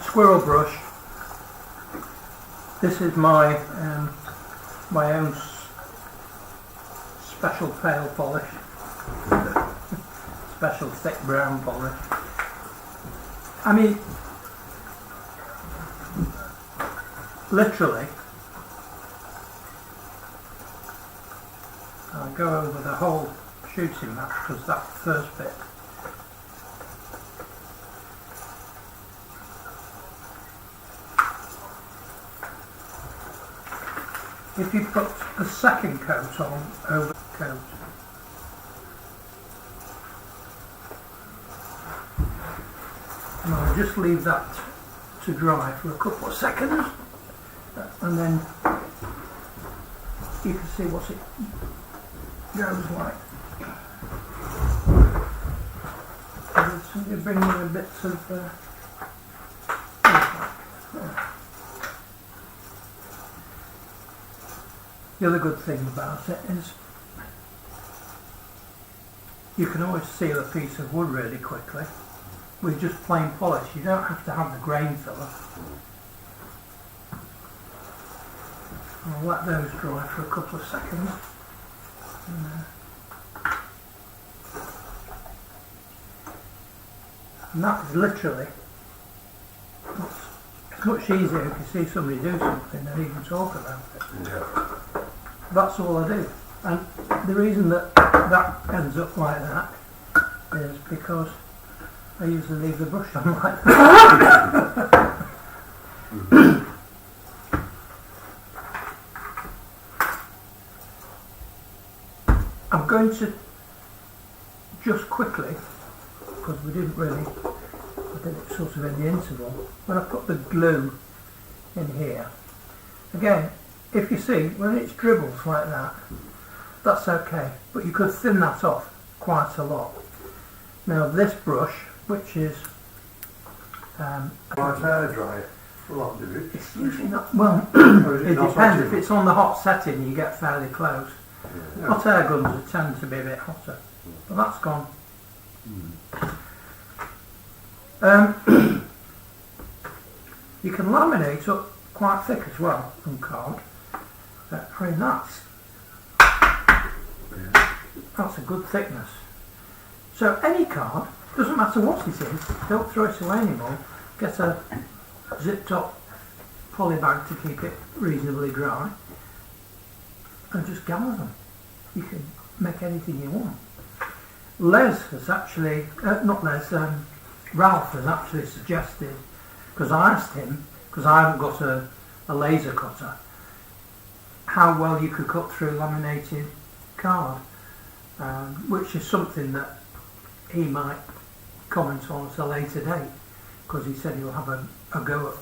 [SPEAKER 2] squirrel brush. This is my my own special pale polish, special thick brown polish. I mean, literally, I'll go over the whole shooting match because that's the first bit. If you put a second coat on over the coat, and I'll just leave that to dry for a couple of seconds, and then you can see what it goes like. So you bring in a bit of the other good thing about it is you can always seal a piece of wood really quickly with just plain polish. You don't have to have the grain filler. I'll let those dry for a couple of seconds. And that is literally, it's much easier if you see somebody do something than even talk about it.
[SPEAKER 3] Yeah.
[SPEAKER 2] That's all I do. And the reason that that ends up like that is because I usually leave the brush on like that. I'm going to just quickly, because we didn't really, I did it sort of in the interval, when I put the glue in here. Again, if you see, when it's dribbles like that, that's okay, but you could thin that off quite a lot. Now this brush, which is
[SPEAKER 1] Right hair dryer. Well, I'll do it.
[SPEAKER 2] it's usually not, well,
[SPEAKER 1] Or is
[SPEAKER 2] it
[SPEAKER 1] not
[SPEAKER 2] depends.
[SPEAKER 1] hot
[SPEAKER 2] If it's on the hot setting, you get fairly close.
[SPEAKER 1] Yeah.
[SPEAKER 2] Hot air guns tend to be a bit hotter, but that's gone. You can laminate up quite thick as well from card. I mean that's a good thickness. So any card, doesn't matter what it is, don't throw it away anymore. Get a zip top poly bag to keep it reasonably dry, and just gather them. You can make anything you want. Les has actually, Ralph has actually suggested, because I asked him, because I haven't got a laser cutter, how well you could cut through laminated card, which is something that he might comment on at a later date, because he said he'll have a go at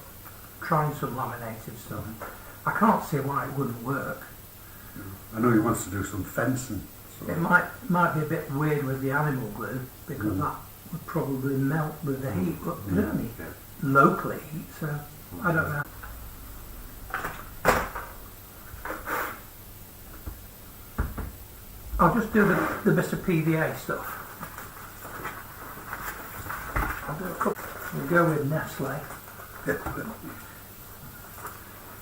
[SPEAKER 2] trying some laminated stuff. I can't see why it wouldn't work.
[SPEAKER 9] I know he wants to do some fencing. So.
[SPEAKER 2] It might be a bit weird with the animal glue, because that would probably melt with the heat, but it only locally heat, so I don't know. I'll just do the bit of PVA stuff. I'll do a couple. We'll go with Nestle.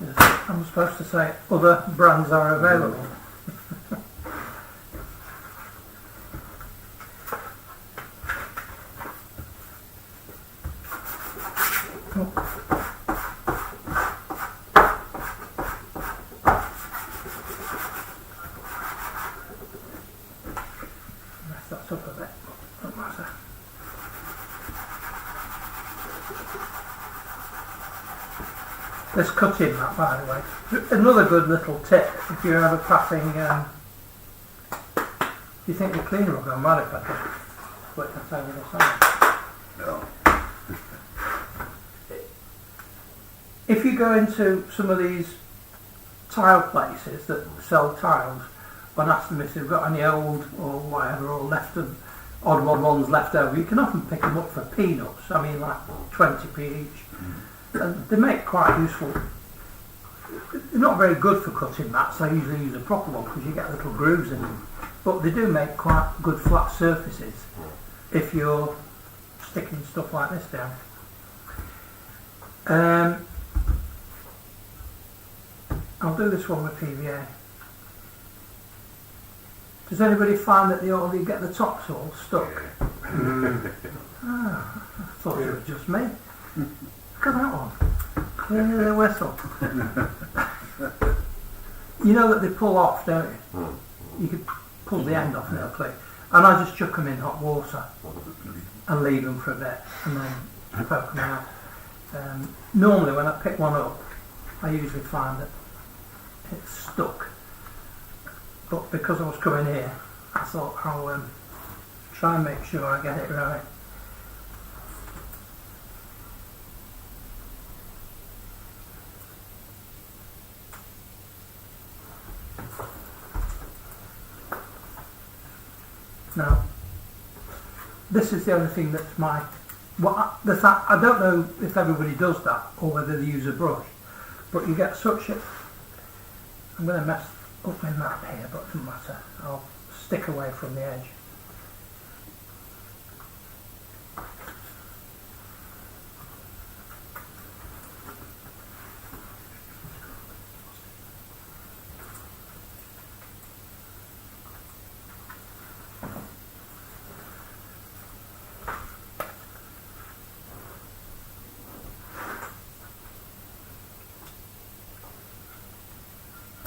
[SPEAKER 2] Yes, I'm supposed to say other brands are available. Mess that up a bit, but don't matter. Let's cut in that, by the way. Another good little tip, if you're ever passing, do you think the cleaner will go mad if I just put that over the side?
[SPEAKER 8] No.
[SPEAKER 2] If you go into some of these tile places that sell tiles and ask them if they've got any old or whatever or odd ones left over, you can often pick them up for peanuts. I mean, like 20p each. And they make quite useful. They're not very good for cutting mats. I usually use a proper one because you get little grooves in them. But they do make quite good flat surfaces if you're sticking stuff like this down. I'll do this one with PVA. Does anybody find that they already get the tops all stuck? I thought it was just me. Look at that one. Clear the whistle. You know that they pull off, don't you? You could pull the end off and it'll click. And I just chuck them in hot water and leave them for a bit and then poke them out. Normally when I pick one up, I usually find that it's stuck. But because I was coming here, I thought I'll try and make sure I get it right. Now, this is the only thing that's I don't know if everybody does that or whether they use a brush, but you get such a... I'm going to mess up my map here, but it doesn't matter. I'll stick away from the edge.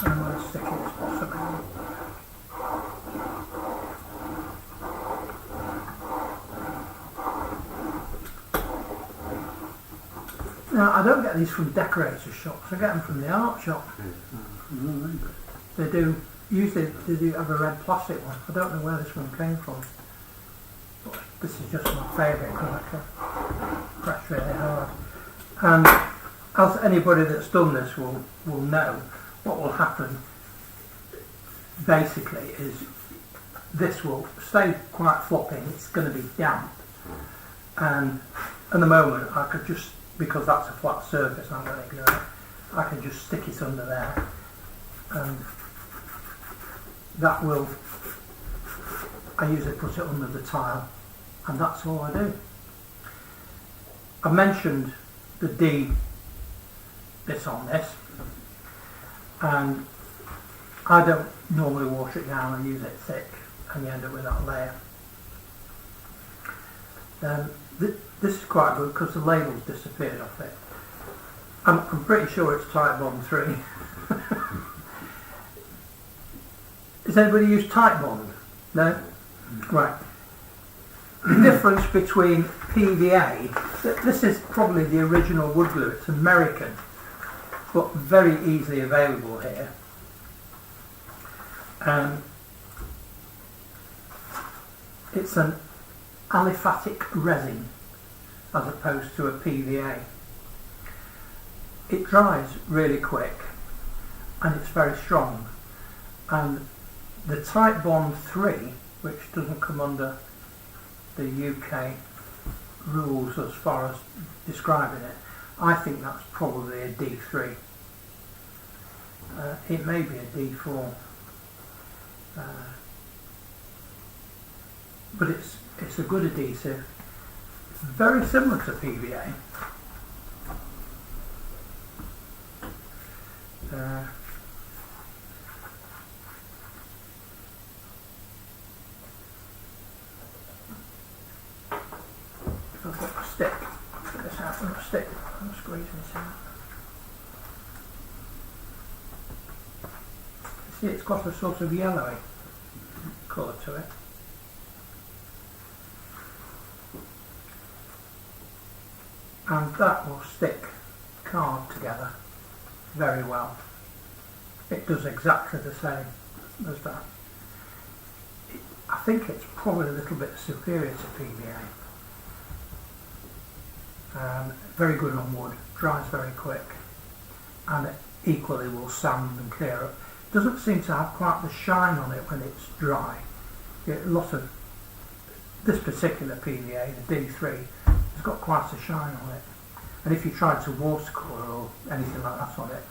[SPEAKER 2] I'm going to stick it as possible. Now, I don't get these from decorator shops, I get them from the art shop. They do, usually they do have a red plastic one. I don't know where this one came from. But this is just my favourite because I can press really hard. And as anybody that's done this will know, what will happen basically is this will stay quite floppy, it's going to be damp, and at the moment I could just, because that's a flat surface, I'm going to ignore it, I can just stick it under there and that will, I usually put it under the tile and that's all I do. I mentioned the D bit on this, and I don't normally wash it down, I use it thick and you end up with that layer. This is quite good because the label's disappeared off it. I'm pretty sure it's Type Bond 3. Does anybody use Type Bond? No? Right. The difference between PVA, this is probably the original wood glue, it's American, but very easily available here. It's an aliphatic resin as opposed to a PVA. It dries really quick and it's very strong, and the Type Bond 3, which doesn't come under the UK rules as far as describing it, I think that's probably a D3. It may be a D4, but it's a good adhesive, very similar to PVA. If I've got a stick, get this out with a stick, I'm squeezing this out. See, it's got a sort of yellowy colour to it. And that will stick card together very well. it does exactly the same as that. I think it's probably a little bit superior to PVA. Very good on wood, dries very quick, and it equally will sand and clear up. Doesn't seem to have quite the shine on it when it's dry. A lot of this particular PVA, the D3, has got quite a shine on it. And if you tried to watercolour or anything like that on it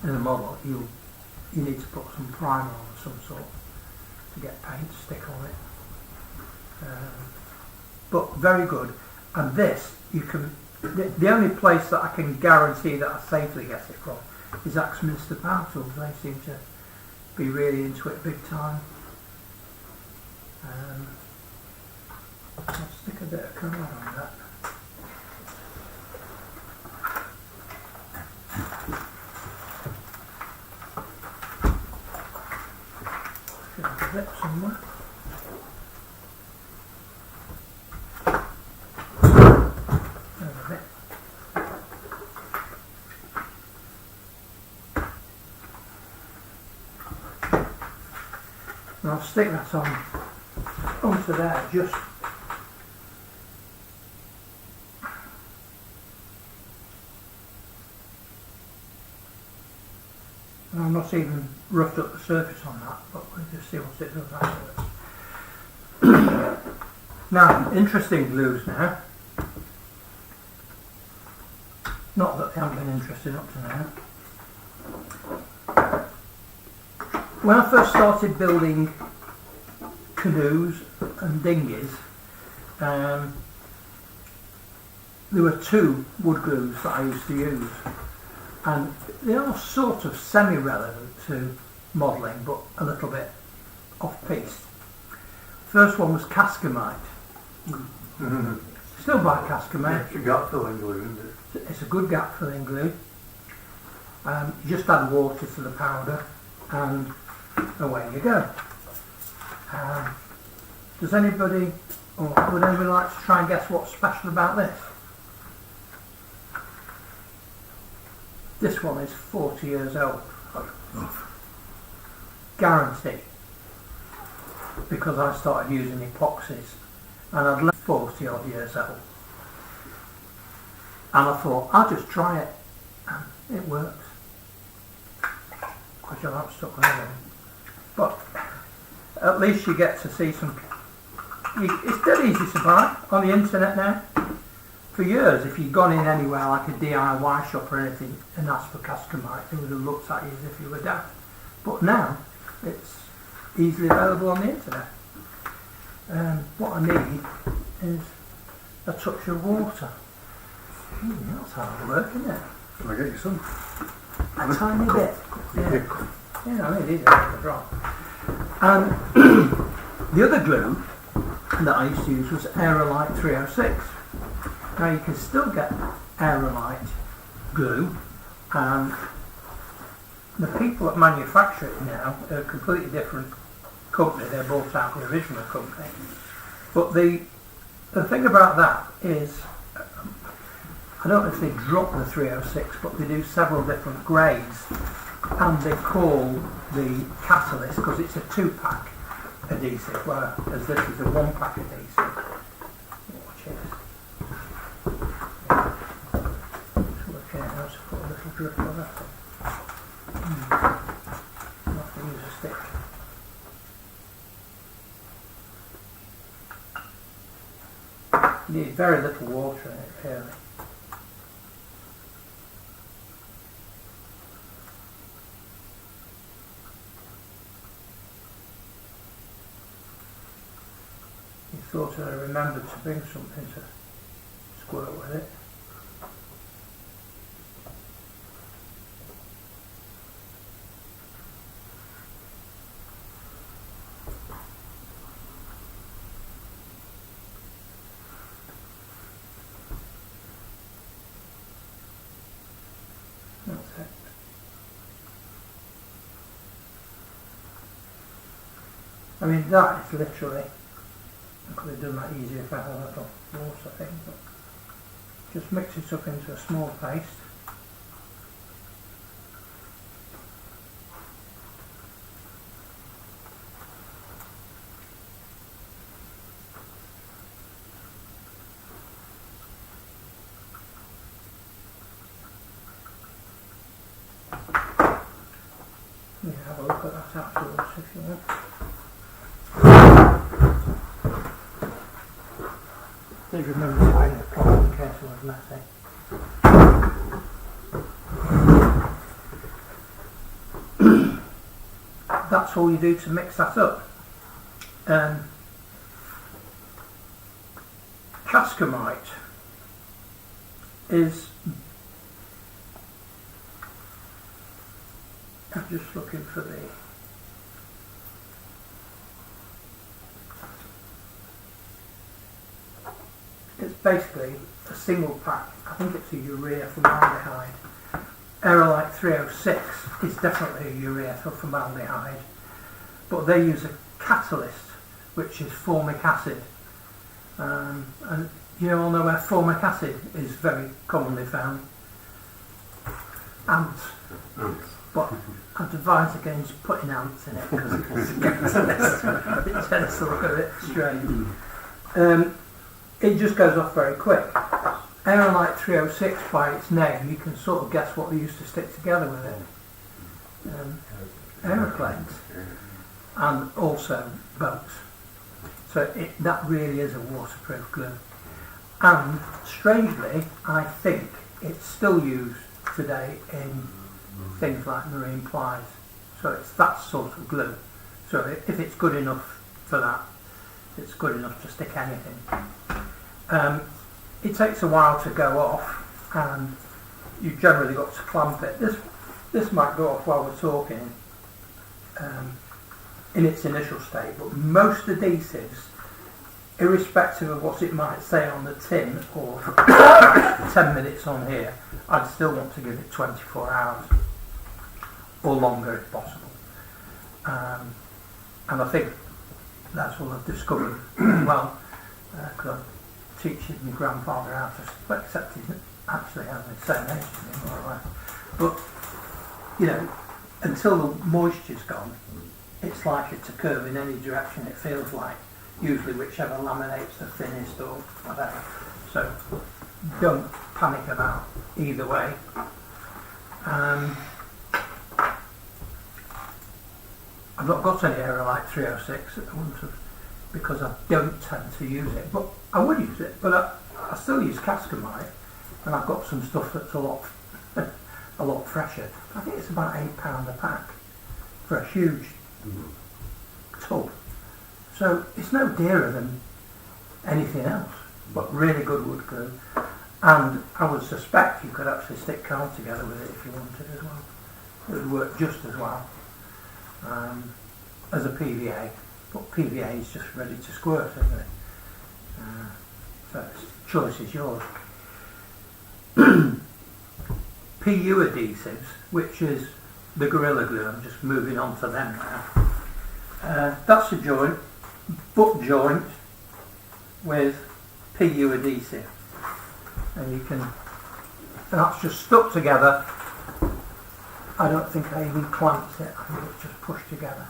[SPEAKER 2] in a model, you need to put some primer on of some sort to get paint to stick on it. But very good. And this, you can. The only place that I can guarantee that I safely get it from is Axminster Power Tools. They seem to be really into it big time. I'll stick a bit of colour on that. Should have a bit somewhere. There's a bit. And I'll stick that on onto there just and I'm not even roughed up the surface on that, but we'll just see what it does afterwards. Now, interesting glues now. Not that they haven't been interesting up to now. When I first started building canoes and dinghies, there were two wood glues that I used to use, and they are sort of semi-relevant to modelling, but a little bit off-piste. First one was Cascamite. Still buy Cascamite.
[SPEAKER 1] It's a gap filling glue, isn't it?
[SPEAKER 2] It's a good gap filling glue. You just add water to the powder and away you go. Does anybody, or would anybody like to try and guess what's special about this? This one is 40 years old. Guarantee. Because I started using epoxies and I'd left 40 odd years old. And I thought, I'll just try it. And it works. Because you'll have stuck on everything. But at least you get to see some. It's dead easy to buy on the internet now. For years, if you'd gone in anywhere like a DIY shop or anything and asked for Cascamite, they would have looked at you as if you were daft. But now, it's easily available on the internet. What I need is a touch of water. That's hard work, isn't it?
[SPEAKER 9] Can I get you some?
[SPEAKER 2] A tiny bit. Yeah, I mean, it is a drop. And the other glue that I used to use was Aerolite 306. Now you can still get Aerolite glue, and the people that manufacture it now are a completely different company. They bought out the original company. But the thing about that is, I don't know if they drop the 306, but they do several different grades, and they call the catalyst, because it's a 2-pack adhesive, whereas this is a 1-pack adhesive. Watch it. Just work out how to put a little drip on that thing. I'll have to use a stick. You need very little water in it, really. Thought I remembered to bring something to squirt with it. That's it. I mean, that is literally. I could have done that easier if I had a little water thing, but just mix it up into a small paste. Yeah, have a look at that afterwards if you want. Please remember to bring the problem in case it was messy. That's all you do to mix that up. Cascamite is, I'm just looking for the, it's basically a single pack, I think it's a urea formaldehyde. Aerolite 306 is definitely a urea formaldehyde, but they use a catalyst which is formic acid. And you all know where formic acid is very commonly found? Ants. But I advise against putting ants in it because it's a catalyst. It tends to look a bit strange. It just goes off very quick. Aerolite 306, by its name, you can sort of guess what they used to stick together with it. Aeroplanes and also boats. So that really is a waterproof glue. And strangely, I think it's still used today in things like marine plies. So it's that sort of glue. So if it's good enough for that, it's good enough to stick anything. It takes a while to go off, and you've generally got to clamp it. This might go off while we're talking in its initial state, but most adhesives, irrespective of what it might say on the tin or 10 minutes on here, I'd still want to give it 24 hours or longer if possible. And I think that's what I've discovered as well, because I'm teaching my grandfather how to, except he's actually has the same age as me, more or less. But, you know, until the moisture's gone, it's likely to curve in any direction it feels like, usually whichever laminates the thinnest or whatever. So don't panic about either way. I've not got any Aerolite 306 at the moment because I don't tend to use it, but I would use it. But I still use Cascamite, and I've got some stuff that's a lot fresher. I think it's about £8 a pack for a huge tub. So it's no dearer than anything else, but really good wood glue. And I would suspect you could actually stick cards together with it if you wanted as well. It would work just as well as a PVA, but PVA is just ready to squirt, isn't it? So choice is yours. PU adhesives, which is the Gorilla Glue, I'm just moving on to them now. That's a joint, butt joint with PU adhesive, and you can, that's just stuck together. I don't think I even clamped it, I think it's just pushed together.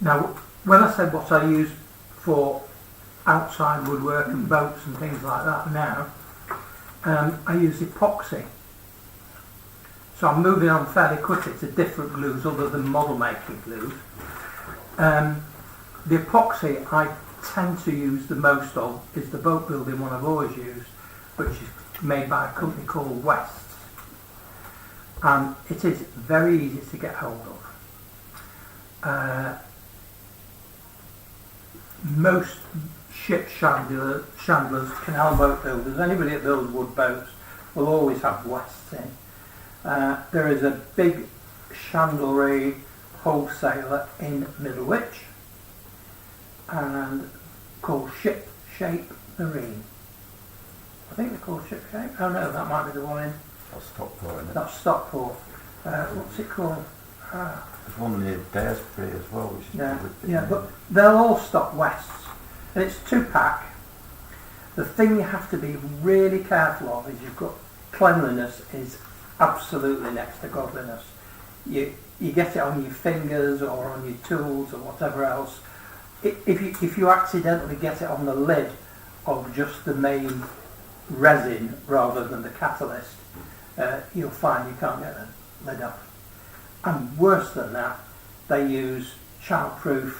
[SPEAKER 2] Now, when I said what I use for outside woodwork and boats and things like that now, I use epoxy. So I'm moving on fairly quickly to different glues other than model making glues. The epoxy I tend to use the most of is the boat building one I've always used, which is made by a company called West's. And it is very easy to get hold of. Most ship chandlers, canal boat builders, anybody that builds wood boats will always have West's in. There is a big chandlery wholesaler in Middlewich and called Ship Shape Marine. I think they're called Ship Shape. Oh no, that might be the one in.
[SPEAKER 6] That's Stockport, isn't it?
[SPEAKER 2] That's Stockport. What's it called?
[SPEAKER 6] There's one near Daresbury as well, which is
[SPEAKER 2] yeah, but they'll all stock Wests, and it's 2-pack. The thing you have to be really careful of is you've got cleanliness is absolutely next to godliness. You get it on your fingers or on your tools or whatever else. If you accidentally get it on the lid of just the main resin rather than the catalyst, you'll find you can't get the lid off. And worse than that, they use childproof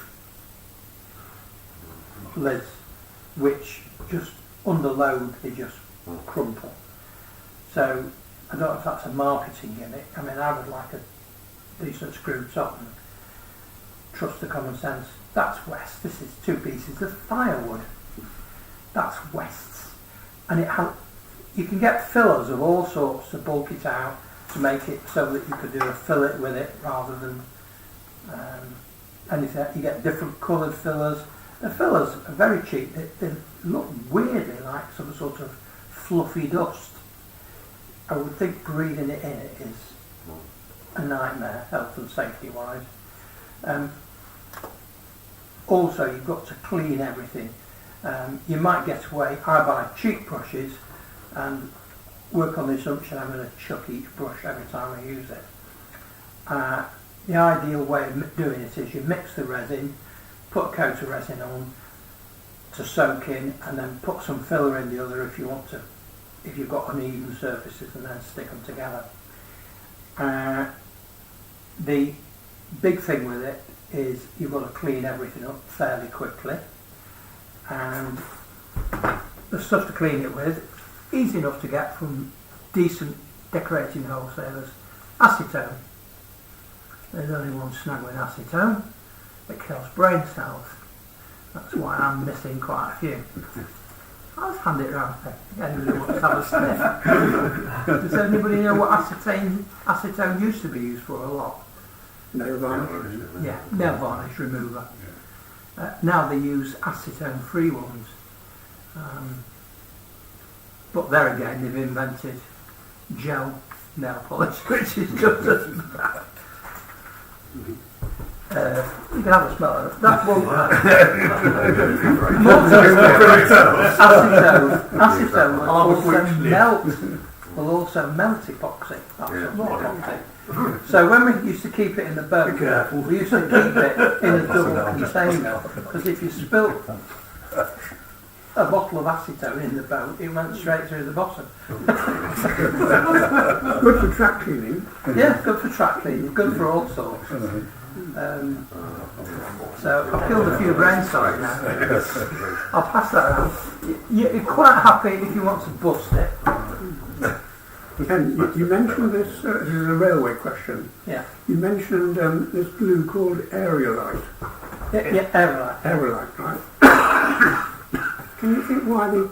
[SPEAKER 2] lids, which just under load they just crumple. So I don't know if that's a marketing gimmick. I mean, I would like a decent screw top and trust the common sense. That's West. This is 2 pieces of firewood. That's West's. And you can get fillers of all sorts to bulk it out, to make it so that you could do a fillet with it rather than anything. You get different coloured fillers. The fillers are very cheap. They look weirdly like some sort of fluffy dust. I would think breathing it in it is a nightmare, health and safety wise. Also, you've got to clean everything. You might get away. I buy cheap brushes and work on the assumption I'm going to chuck each brush every time I use it. The ideal way of doing it is you mix the resin, put a coat of resin on to soak in, and then put some filler in the other if you want to, if you've got uneven surfaces, and then stick them together. The big thing with it is you've got to clean everything up fairly quickly, and the stuff to clean it with, easy enough to get from decent decorating wholesalers. Acetone. There's only one snag with acetone. It kills brain cells. That's why I'm missing quite a few. I'll just hand it round if anybody wants to have a sniff. Does anybody know what acetone used to be used for a lot?
[SPEAKER 5] Nail varnish.
[SPEAKER 2] Yeah, nail varnish remover. Now they use acetone-free ones. But there again, they've invented gel nail polish, which is just as bad. You can have a smell of it. That won't acetone will also melt epoxy. That's more epoxy. So when we used to keep it in the boat, we used to keep it in a double container, because if you spilt a bottle of acetone in the boat, it went straight through the bottom.
[SPEAKER 5] Good for track cleaning.
[SPEAKER 2] Yeah, good for track cleaning, good for all sorts. So I've killed a few brain cells now. I'll pass that around. You're quite happy if you want to bust it.
[SPEAKER 5] Ken, you mentioned this is a railway question.
[SPEAKER 2] Yeah.
[SPEAKER 5] You mentioned this glue called aerolite.
[SPEAKER 2] Yeah, aerolite.
[SPEAKER 5] Aerolite, right? Can you think why the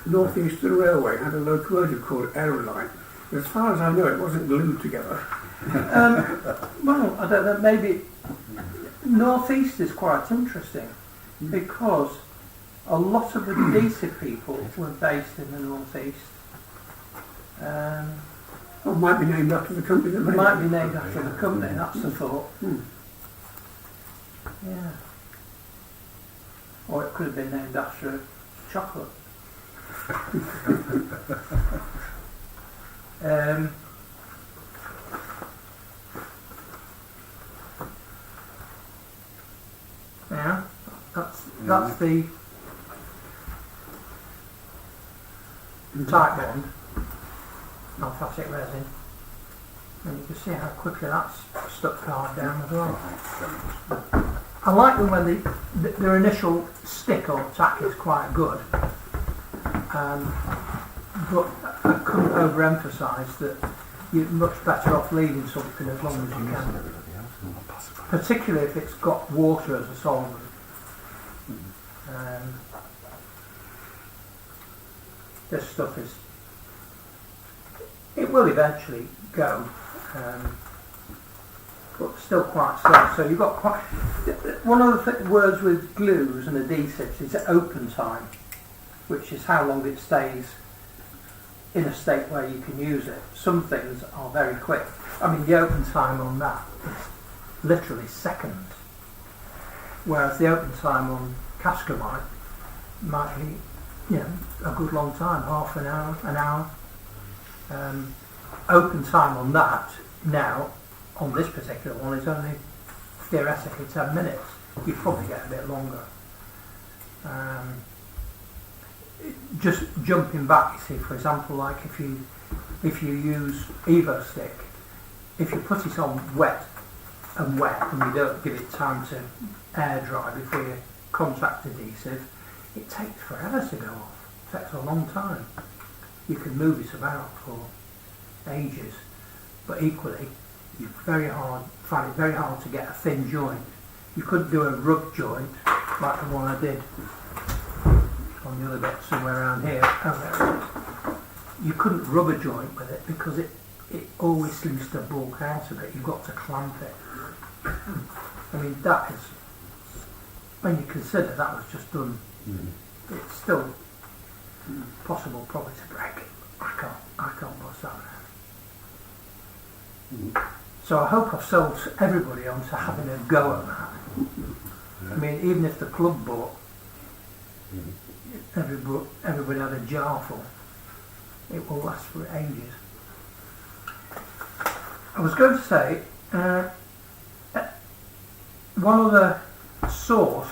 [SPEAKER 5] North Eastern Railway had a locomotive called aerolite? As far as I know, it wasn't glued together.
[SPEAKER 2] Well, I don't know, maybe North East is quite interesting because a lot of the adhesive people were based in the North East.
[SPEAKER 5] Or might be named after the company that made it.
[SPEAKER 2] Might be named after the company, that's the thought. Yeah. Or it could have been named after chocolate. Yeah, that's the type bond, aliphatic resin, and you can see how quickly that's stuck carved down as well. I like them when their initial stick or tack is quite good, but I couldn't overemphasise that you're much better off leaving something as long as you can, particularly if it's got water as a solvent. This stuff it will eventually go, but still quite slow. So you've got quite. One of the words with glues and adhesives is open time, which is how long it stays in a state where you can use it. Some things are very quick. I mean, the open time on that is literally seconds, whereas the open time on cascamite might be, a good long time, half an hour, an hour. Open time on that now, on this particular one, is only theoretically 10 minutes. You probably get a bit longer. just jumping back, you see, for example, like if you use Evo Stick, if you put it on wet and you don't give it time to air dry before you contact adhesive, it takes forever to go off. It takes a long time. You can move it about for ages, but equally, you find it very hard to get a thin joint. You couldn't do a rub joint like the one I did on the other bit somewhere around here. Oh, there it is. You couldn't rub a joint with it because it always seems to bulk out a bit. You've got to clamp it. I mean, that is, when you consider that was just done, it's still possible probably to break it. I can't bust that now. So I hope I've sold everybody on to having a go at that. I mean, even if the club bought, everybody had a jar full, it will last for ages. I was going to say, one other source,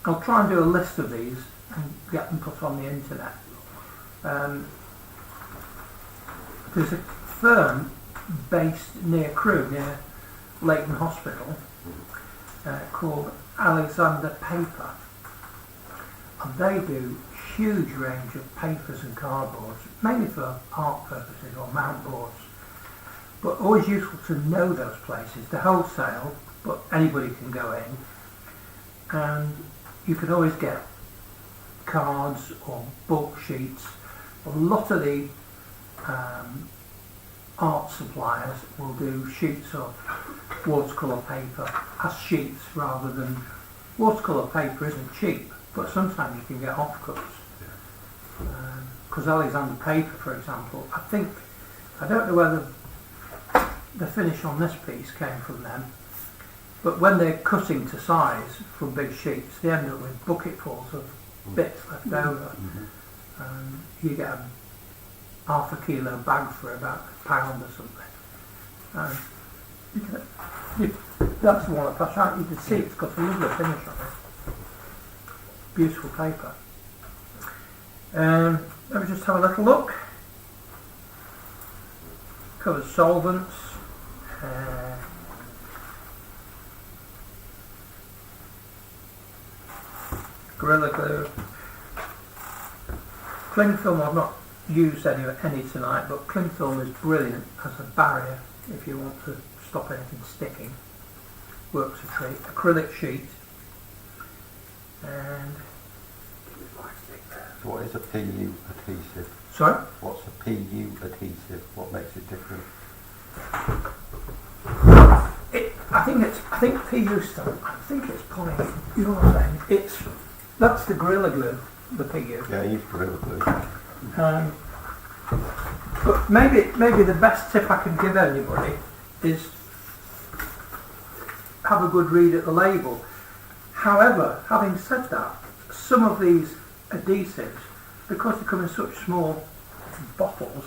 [SPEAKER 2] I'll try and do a list of these and get them put on the internet. There's a firm based near Crewe, near Leighton Hospital, called Alexander Paper, and they do huge range of papers and cardboards, mainly for art purposes or mount boards, but always useful to know those places. They're wholesale, but anybody can go in, and you can always get cards or bulk sheets. A lot of the art suppliers will do sheets of watercolour paper as sheets rather than... Watercolour paper isn't cheap, but sometimes you can get offcuts. Because Alexander Paper, for example, I don't know whether the finish on this piece came from them, but when they're cutting to size from big sheets, they end up with bucketfuls of bits left over. You get a half a kilo bag for about £1 or something. That's the one that flashed out. You can see it's got a lovely finish on it. Beautiful paper. Let me just have a little look. Covers solvents. Gorilla Glue. Cling film I've not used any tonight, but cling film is brilliant as a barrier if you want to stop anything sticking. Works a treat. Acrylic sheet. And
[SPEAKER 3] So what is a PU adhesive?
[SPEAKER 2] sorry?
[SPEAKER 3] What's a PU adhesive? What makes it different?
[SPEAKER 2] I think PU stuff. I think it's poly. You know what I'm saying? That's the Gorilla Glue, the PU.
[SPEAKER 3] Yeah, I use Gorilla Glue.
[SPEAKER 2] But maybe the best tip I can give anybody is have a good read at the label. However, having said that, some of these adhesives, because they come in such small bottles,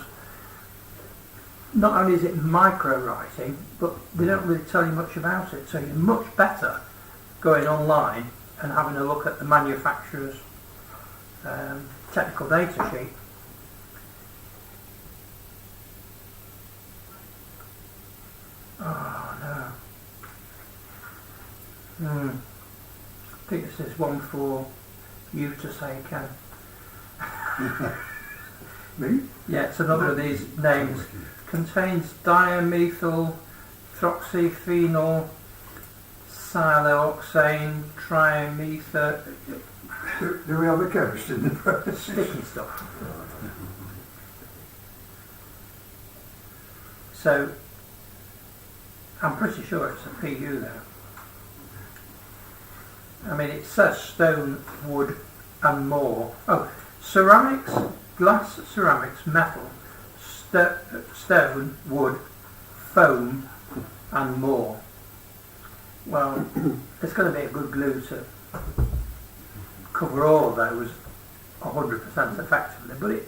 [SPEAKER 2] not only is it micro writing, but they don't really tell you much about it. So you're much better going online and having a look at the manufacturer's technical data sheet. Oh no. I think this is one for you to say, Ken.
[SPEAKER 1] Me?
[SPEAKER 2] Yeah, it's another of these names. Contains dimethyl throxyphenyl siloxane trimethyl.
[SPEAKER 1] Do we have a chemist in the press?
[SPEAKER 2] Sticky stuff. So I'm pretty sure it's a PU though. I mean, it says stone, wood and more. Oh, ceramics, glass, ceramics, metal, stone, wood, foam and more. Well, it's going to be a good glue to cover all of those 100% effectively, but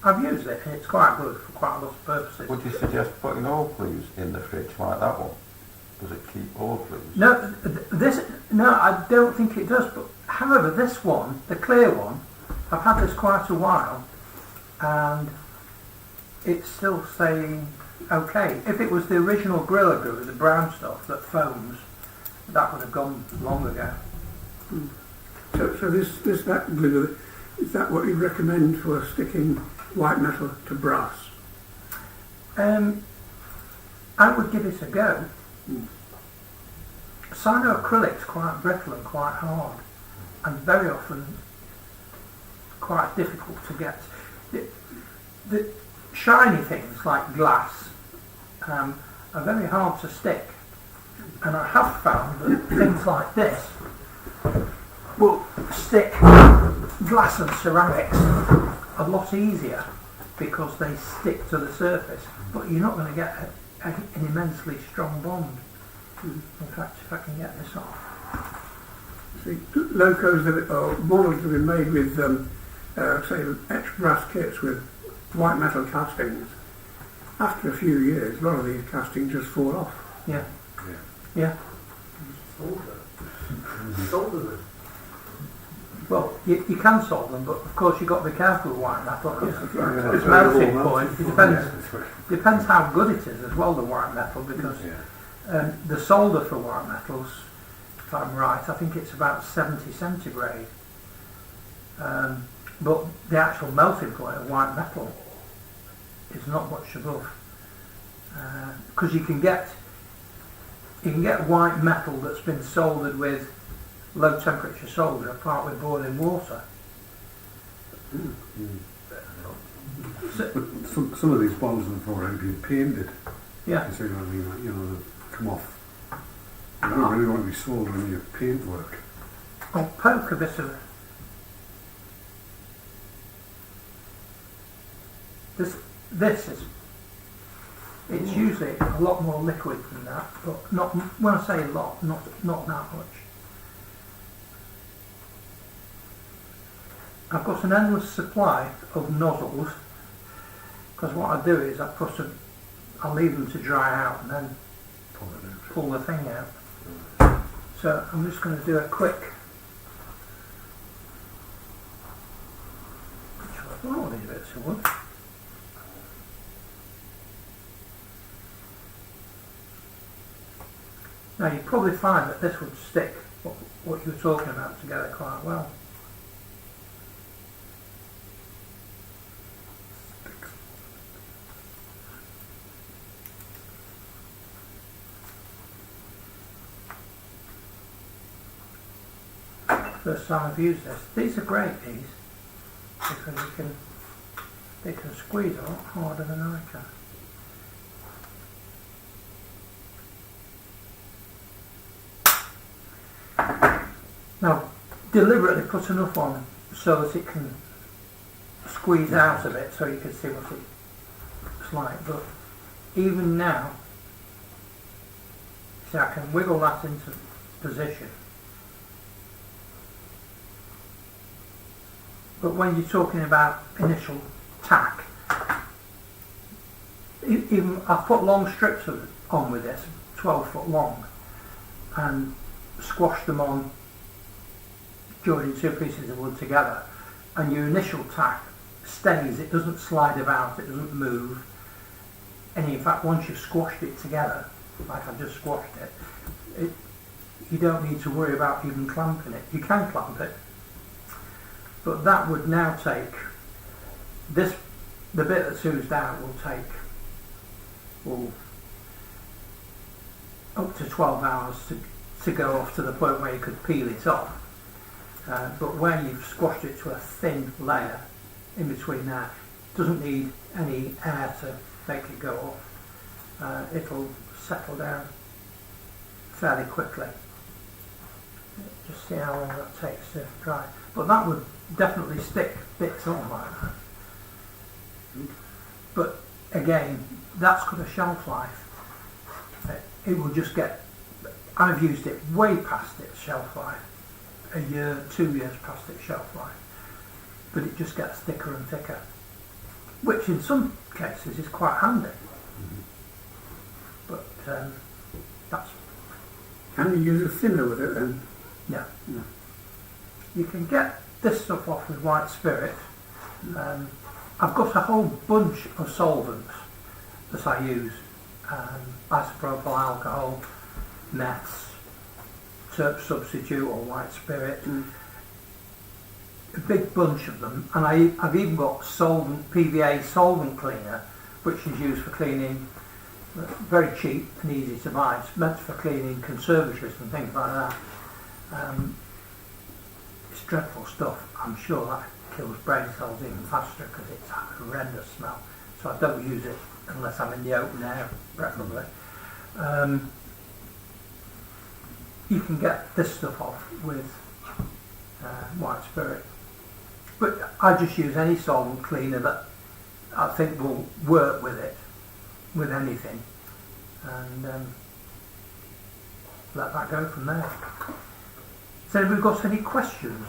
[SPEAKER 2] I've used it and it's quite good for quite a lot of purposes.
[SPEAKER 3] Would you suggest putting all glues in the fridge like that one? Does it keep all glues?
[SPEAKER 2] No, I don't think it does. But however, this one, the clear one, I've had this quite a while, and it's still saying okay. If it was the original Gorilla Glue, the brown stuff that foams, that would have gone long ago.
[SPEAKER 5] So this that glue, is that what you recommend for sticking white metal to brass?
[SPEAKER 2] I would give it a go. Cyanoacrylic's quite brittle and quite hard, and very often quite difficult to get. The shiny things like glass are very hard to stick, and I have found that things like this will stick glass and ceramics a lot easier because they stick to the surface, but you're not going to get an immensely strong bond. In fact, if I can get this off.
[SPEAKER 5] See, locos or models have been made with, say, etched brass kits with white metal castings. After a few years, a lot of these castings just fall off.
[SPEAKER 2] Yeah. Yeah.
[SPEAKER 1] Solder them.
[SPEAKER 2] Well, you can solve them, but of course you've got to be careful with white metal because
[SPEAKER 1] Yeah,
[SPEAKER 2] its melting point, it depends how good it is as well, the white metal, because the solder for white metals, if I'm right, I think it's about 70 centigrade. But the actual melting point of white metal is not much above. Because you can get white metal that's been soldered with low temperature solder apart with boiling water.
[SPEAKER 9] But some of these bottles have already been painted.
[SPEAKER 2] Yeah.
[SPEAKER 9] You see what I mean? Like, you know, they've come off. You don't really want to be soldering your paintwork.
[SPEAKER 2] I'll poke a bit of this is, it's usually a lot more liquid than that, but not, when I say a lot, not that much. I've got an endless supply of nozzles, because what I do is I leave them to dry out and then pull the thing out. So I'm just going to do a quick, oh, these bits of wood. Now you probably find that this would stick what you were talking about together quite well. First time I've used this. These are great, these, because they can squeeze a lot harder than I can. Now, deliberately put enough on so that it can squeeze out of it so you can see what it's like, but even now, see, I can wiggle that into position. But when you're talking about initial tack, even I've put long strips on with this, 12 foot long, and squashed them on, joining two pieces of wood together, and your initial tack stays, it doesn't slide about, it doesn't move, and in fact once you've squashed it together, like I've just squashed it, you don't need to worry about even clamping it. You can clamp it, but that would now take, the bit that's oozed out will take up to 12 hours to go off to the point where you could peel it off. But where you've squashed it to a thin layer in between that, doesn't need any air to make it go off. It'll settle down fairly quickly. Just see how long that takes to dry. But that would definitely stick bits on like that. But again, that's got a shelf life. It will just get, I've used it way past its shelf life. A year, 2 years past its shelf life. But it just gets thicker and thicker. Which in some cases is quite handy. But that's...
[SPEAKER 5] Can you use a thinner with it then?
[SPEAKER 2] No. You can get this stuff off with white spirit. I've got a whole bunch of solvents that I use. Isopropyl alcohol, meths, terp substitute or white spirit. A big bunch of them, and I've even got PVA solvent cleaner, which is used for cleaning, very cheap and easy to buy. It's meant for cleaning conservatories and things like that. It's dreadful stuff. I'm sure that kills brain cells even faster because it's a horrendous smell. So I don't use it unless I'm in the open air, preferably. You can get this stuff off with white spirit. But I just use any solvent cleaner that I think will work with it, with anything, and let that go from there. Has anybody got any questions?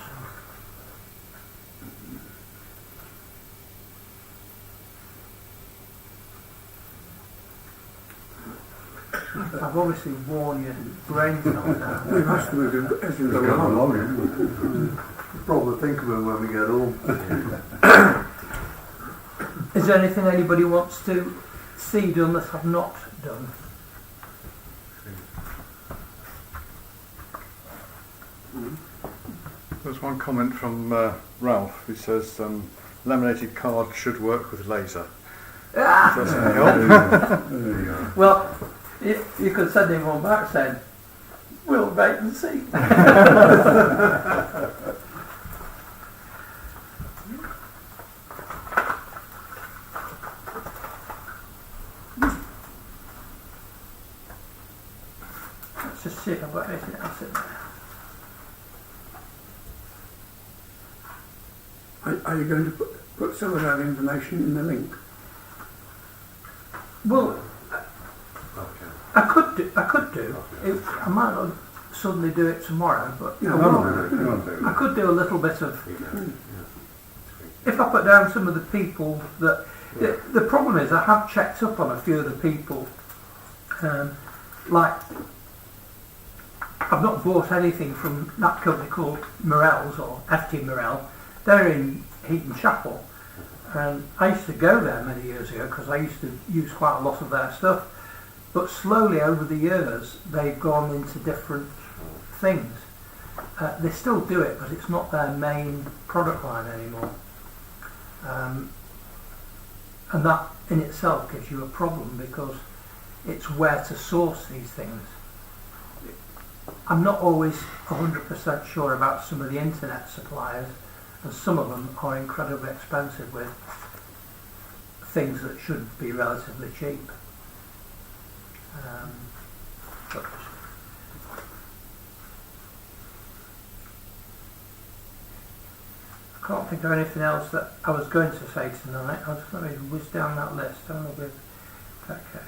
[SPEAKER 2] I've obviously worn your brain cells out.
[SPEAKER 5] We've asked them as we go along.
[SPEAKER 1] We'll probably think of them when we get home.
[SPEAKER 2] Is there anything anybody wants to see done that I've not done?
[SPEAKER 9] There's one comment from Ralph who says laminated card should work with laser.
[SPEAKER 2] Ah!
[SPEAKER 9] Does that help?
[SPEAKER 5] There you go.
[SPEAKER 2] Well, you could send him one back saying, we'll wait and see. Let's just see if I've got anything else in there.
[SPEAKER 5] Are you going to put some of that information in the link?
[SPEAKER 2] Well, I could do. I might not suddenly do it tomorrow, but I will. I could do a little bit of. If I put down some of the people that the problem is, I have checked up on a few of the people. Like, I've not bought anything from that company called Morell's or FT Morell. They're in Heaton Chapel, and I used to go there many years ago because I used to use quite a lot of their stuff. But slowly over the years, they've gone into different things. They still do it, but it's not their main product line anymore. And that in itself gives you a problem because it's where to source these things. I'm not always 100% sure about some of the internet suppliers, and some of them are incredibly expensive with things that should be relatively cheap. But I can't think of anything else that I was going to say tonight. I'll just let me whiz down that list. I don't know with plastic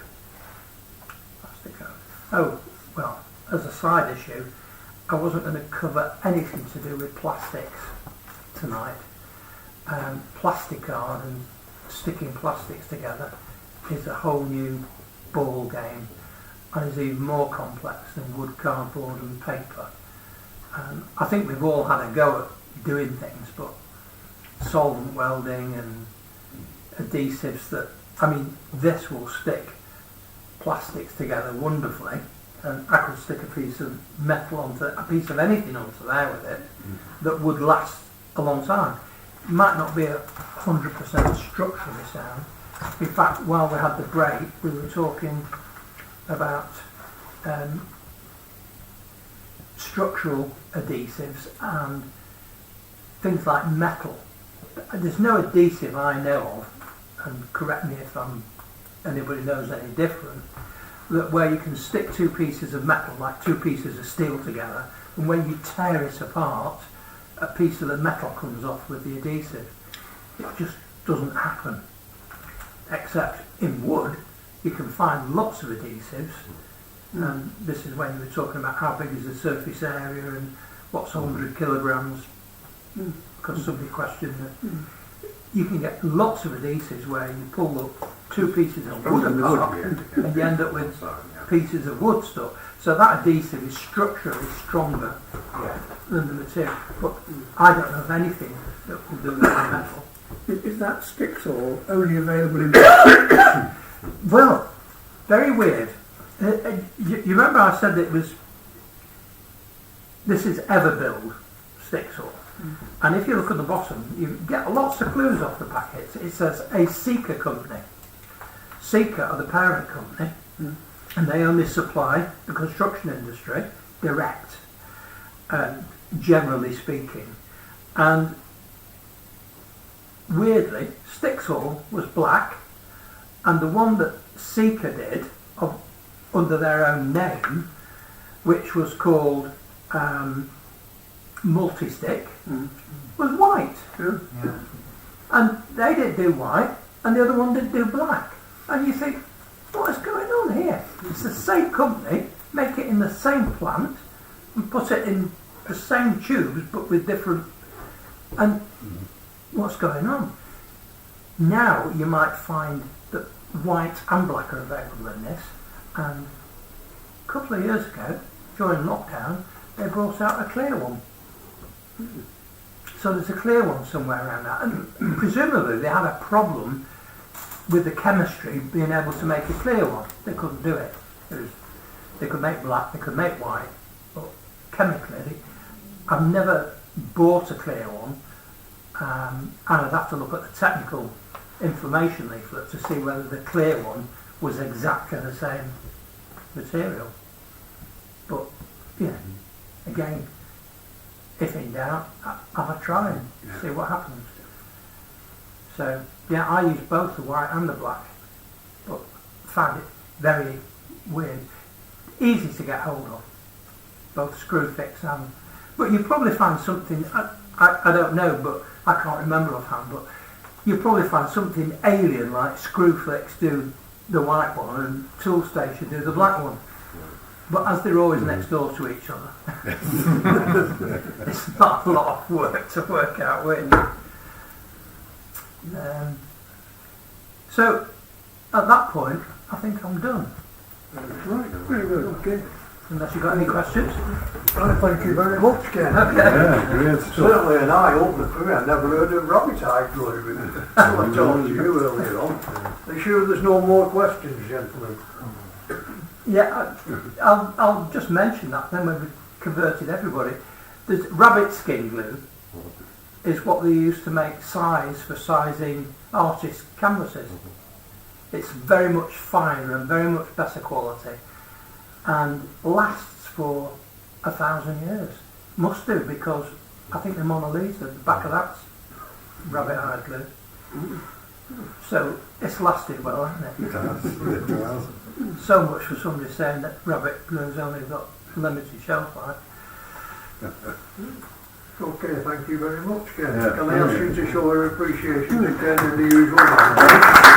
[SPEAKER 2] out. Oh, well, as a side issue, I wasn't going to cover anything to do with plastics tonight. Plasticard and sticking plastics together is a whole new ball game, and is even more complex than wood, cardboard and paper. I think we've all had a go at doing things, but solvent welding and adhesives this will stick plastics together wonderfully, and I could stick a piece of metal onto a piece of anything onto there with it that would last a long time. It might not be 100% structurally sound. In fact, while we had the break, we were talking about structural adhesives and things like metal. There's no adhesive I know of, and correct me if anybody knows any different, that where you can stick two pieces of metal, like two pieces of steel together, and when you tear it apart, a piece of the metal comes off with the adhesive. It just doesn't happen. Except in wood, you can find lots of adhesives, and this is when we were talking about how big is the surface area and what's 100 kilograms, because somebody questioned that. You can get lots of adhesives where you pull up two pieces of wood apart and you end up with pieces of wood stuck. So that adhesive is structurally stronger
[SPEAKER 6] Yeah.
[SPEAKER 2] than the material. But I don't know of anything that will do that in metal.
[SPEAKER 5] Is that Stixall only available in...
[SPEAKER 2] Well, very weird. You remember I said that this is Everbuild Stixall. And if you look at the bottom, you get lots of clues off the packets. It says a Seeker company. Seeker are the parent company, and they only supply the construction industry direct, generally speaking. And weirdly, Stixall was black, and the one that Seeker did under their own name, which was called Multi-Stick, was white.
[SPEAKER 6] Yeah.
[SPEAKER 2] And they didn't do white, and the other one didn't do black. And you think, what is going on here? It's the same company, make it in the same plant, and put it in the same tubes, but with different... And what's going on? Now you might find that white and black are available in this, and a couple of years ago, during lockdown, they brought out a clear one. So there's a clear one somewhere around that, and presumably they had a problem with the chemistry being able to make a clear one. They couldn't do it. They could make black, they could make white, but chemically, I've never bought a clear one, and I'd have to look at the technical information leaflet to see whether the clear one was exactly the same material. But, yeah, again, if in doubt, I'll try and see what happens. So, yeah, I use both the white and the black, but found it very weird. Easy to get hold of, both screw fix and... But you probably find something, I don't know, but I can't remember offhand, but you probably find something alien like Screwfix do the white one and Toolstation do the black one. But as they're always next door to each other, it's not a lot of work to work out which. So at that point, I think I'm done.
[SPEAKER 1] Right, very good. Okay.
[SPEAKER 2] Unless you've got any questions.
[SPEAKER 1] Right, thank you very much, Ken.
[SPEAKER 2] Okay.
[SPEAKER 9] Yeah, great stuff.
[SPEAKER 1] Certainly an eye-opener for me. I've never heard of rabbit-eye glue. Well, I told you earlier on. Are you sure there's no more questions, gentlemen?
[SPEAKER 2] Yeah, I'll just mention that then when we've converted everybody. There's rabbit skin glue is what they use to make size for sizing artists' canvases. It's very much finer and very much better quality and lasts for 1,000 years. Must do, because I think the Mona Lisa, the back of that's rabbit eye glue. So it's lasted well, hasn't it?
[SPEAKER 9] It has. It has.
[SPEAKER 2] So much for somebody saying that rabbit glue's only got limited shelf life.
[SPEAKER 1] Okay, thank you very much, Ken.
[SPEAKER 9] Yeah,
[SPEAKER 1] Can I ask
[SPEAKER 9] thank
[SPEAKER 1] you to show our appreciation to Ken in the usual manner?